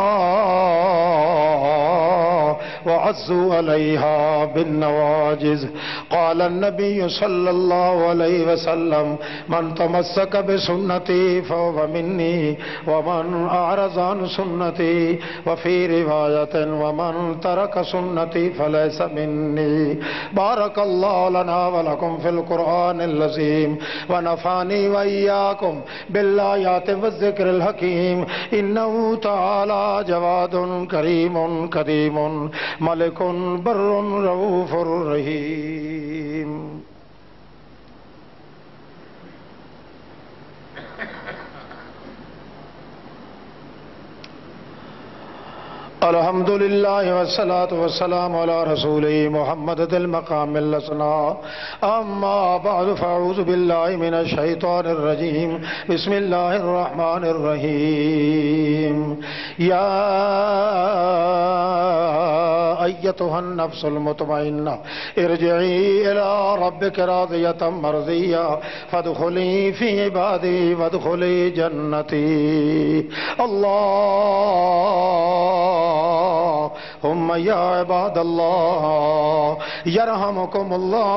وعزوا عليها بالنواجذ قال النبي صلى الله عليه وسلم من تمسك بسنتي فهو مني ومن أعرض عن سنتي وفي رواية ومن ترك سنتي فليس مني بارك الله لنا ولكم في القرآن العظيم ونفعني وإياكم بالآيات والذكر الحكيم إنه تعالى جواد كريم كريم ملك بر رؤوف رحيم الحمد لله والصلاة والسلام على رسوله محمد ذي المقام الأسنى أما بعد فأعوذ بالله من الشيطان الرجيم بسم الله الرحمن الرحيم يا أيتها النفس المطمئنة ارجعي إلى ربك راضية مرضية فادخلي في عبادي وادخلي جنتي اللهم يا عباد الله يرحمكم الله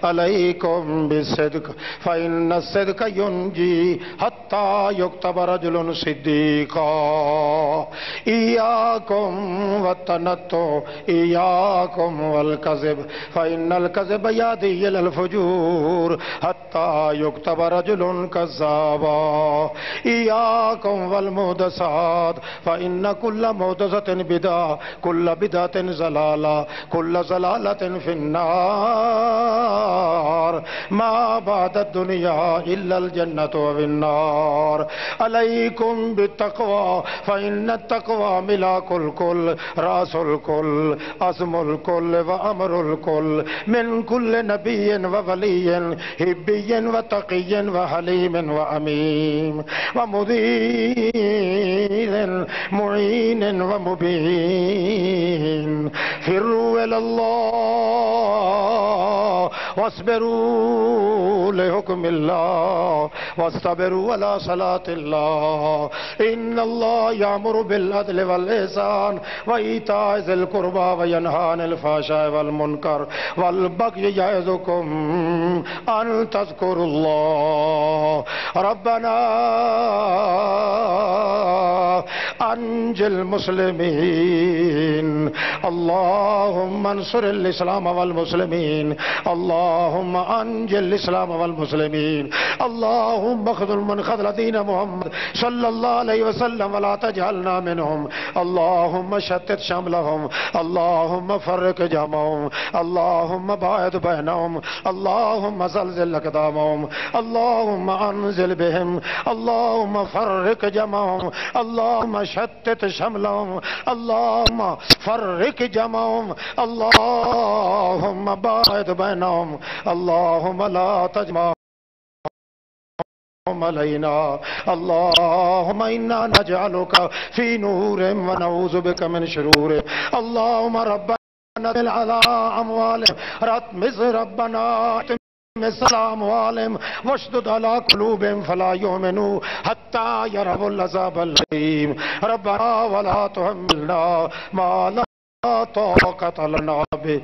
عليكم بالصدق فإن الصدق ينجي حتى يكتب رجل صديقا إياكم والتنطع إياكم والكذب فإن الكذب يهدي إلى الفجور حتى يكتب رجل كذابا إياكم والمحدثات فإن كل محدثة بدعة كل بدعة ضلالة كل ضلالة في النار ما بعد الدنيا إلا الجنة والنار عليكم بالتقوى فإن التقوى ملاك الكل رأس الكل عزم الكل وأمر الكل من كل نبي وولي هبي وتقي وحليم وأمين ومذير معين ومبين فروا إلى الله واصبروا لحكم الله واصطبروا على صلاة الله إن الله يأمر بالعدل والإحسان وإيتاء ذي القربى وينهى عن الفحشاء والمنكر والبغي يعظكم أن تذكروا الله ربنا أنجِ المسلمين اللهم انصر الإسلام والمسلمين اللهم أنجِ الإسلام والمسلمين اللهم اخذل من خذل دين محمد صلى الله عليه وسلم ولا تجعلنا منهم اللهم شتت شملهم اللهم فرق جمعهم اللهم باعد بينهم اللهم زلزل أقدامهم اللهم أنزل بهم اللهم فرق جمعهم اللهم شتت شملهم اللهم فرق جمعهم اللهم باعد بينهم اللهم لا تجمع علينا اللهم إنا نجعلك في نور ونعوذ بك من شرور اللهم ربنا على أموالهم رتمس ربنا مثل أموالهم واشدد على قلوبهم فلا يؤمنوا حتى يروا العذاب الأليم ربنا ولا تحملنا ما لا طاقة لنا به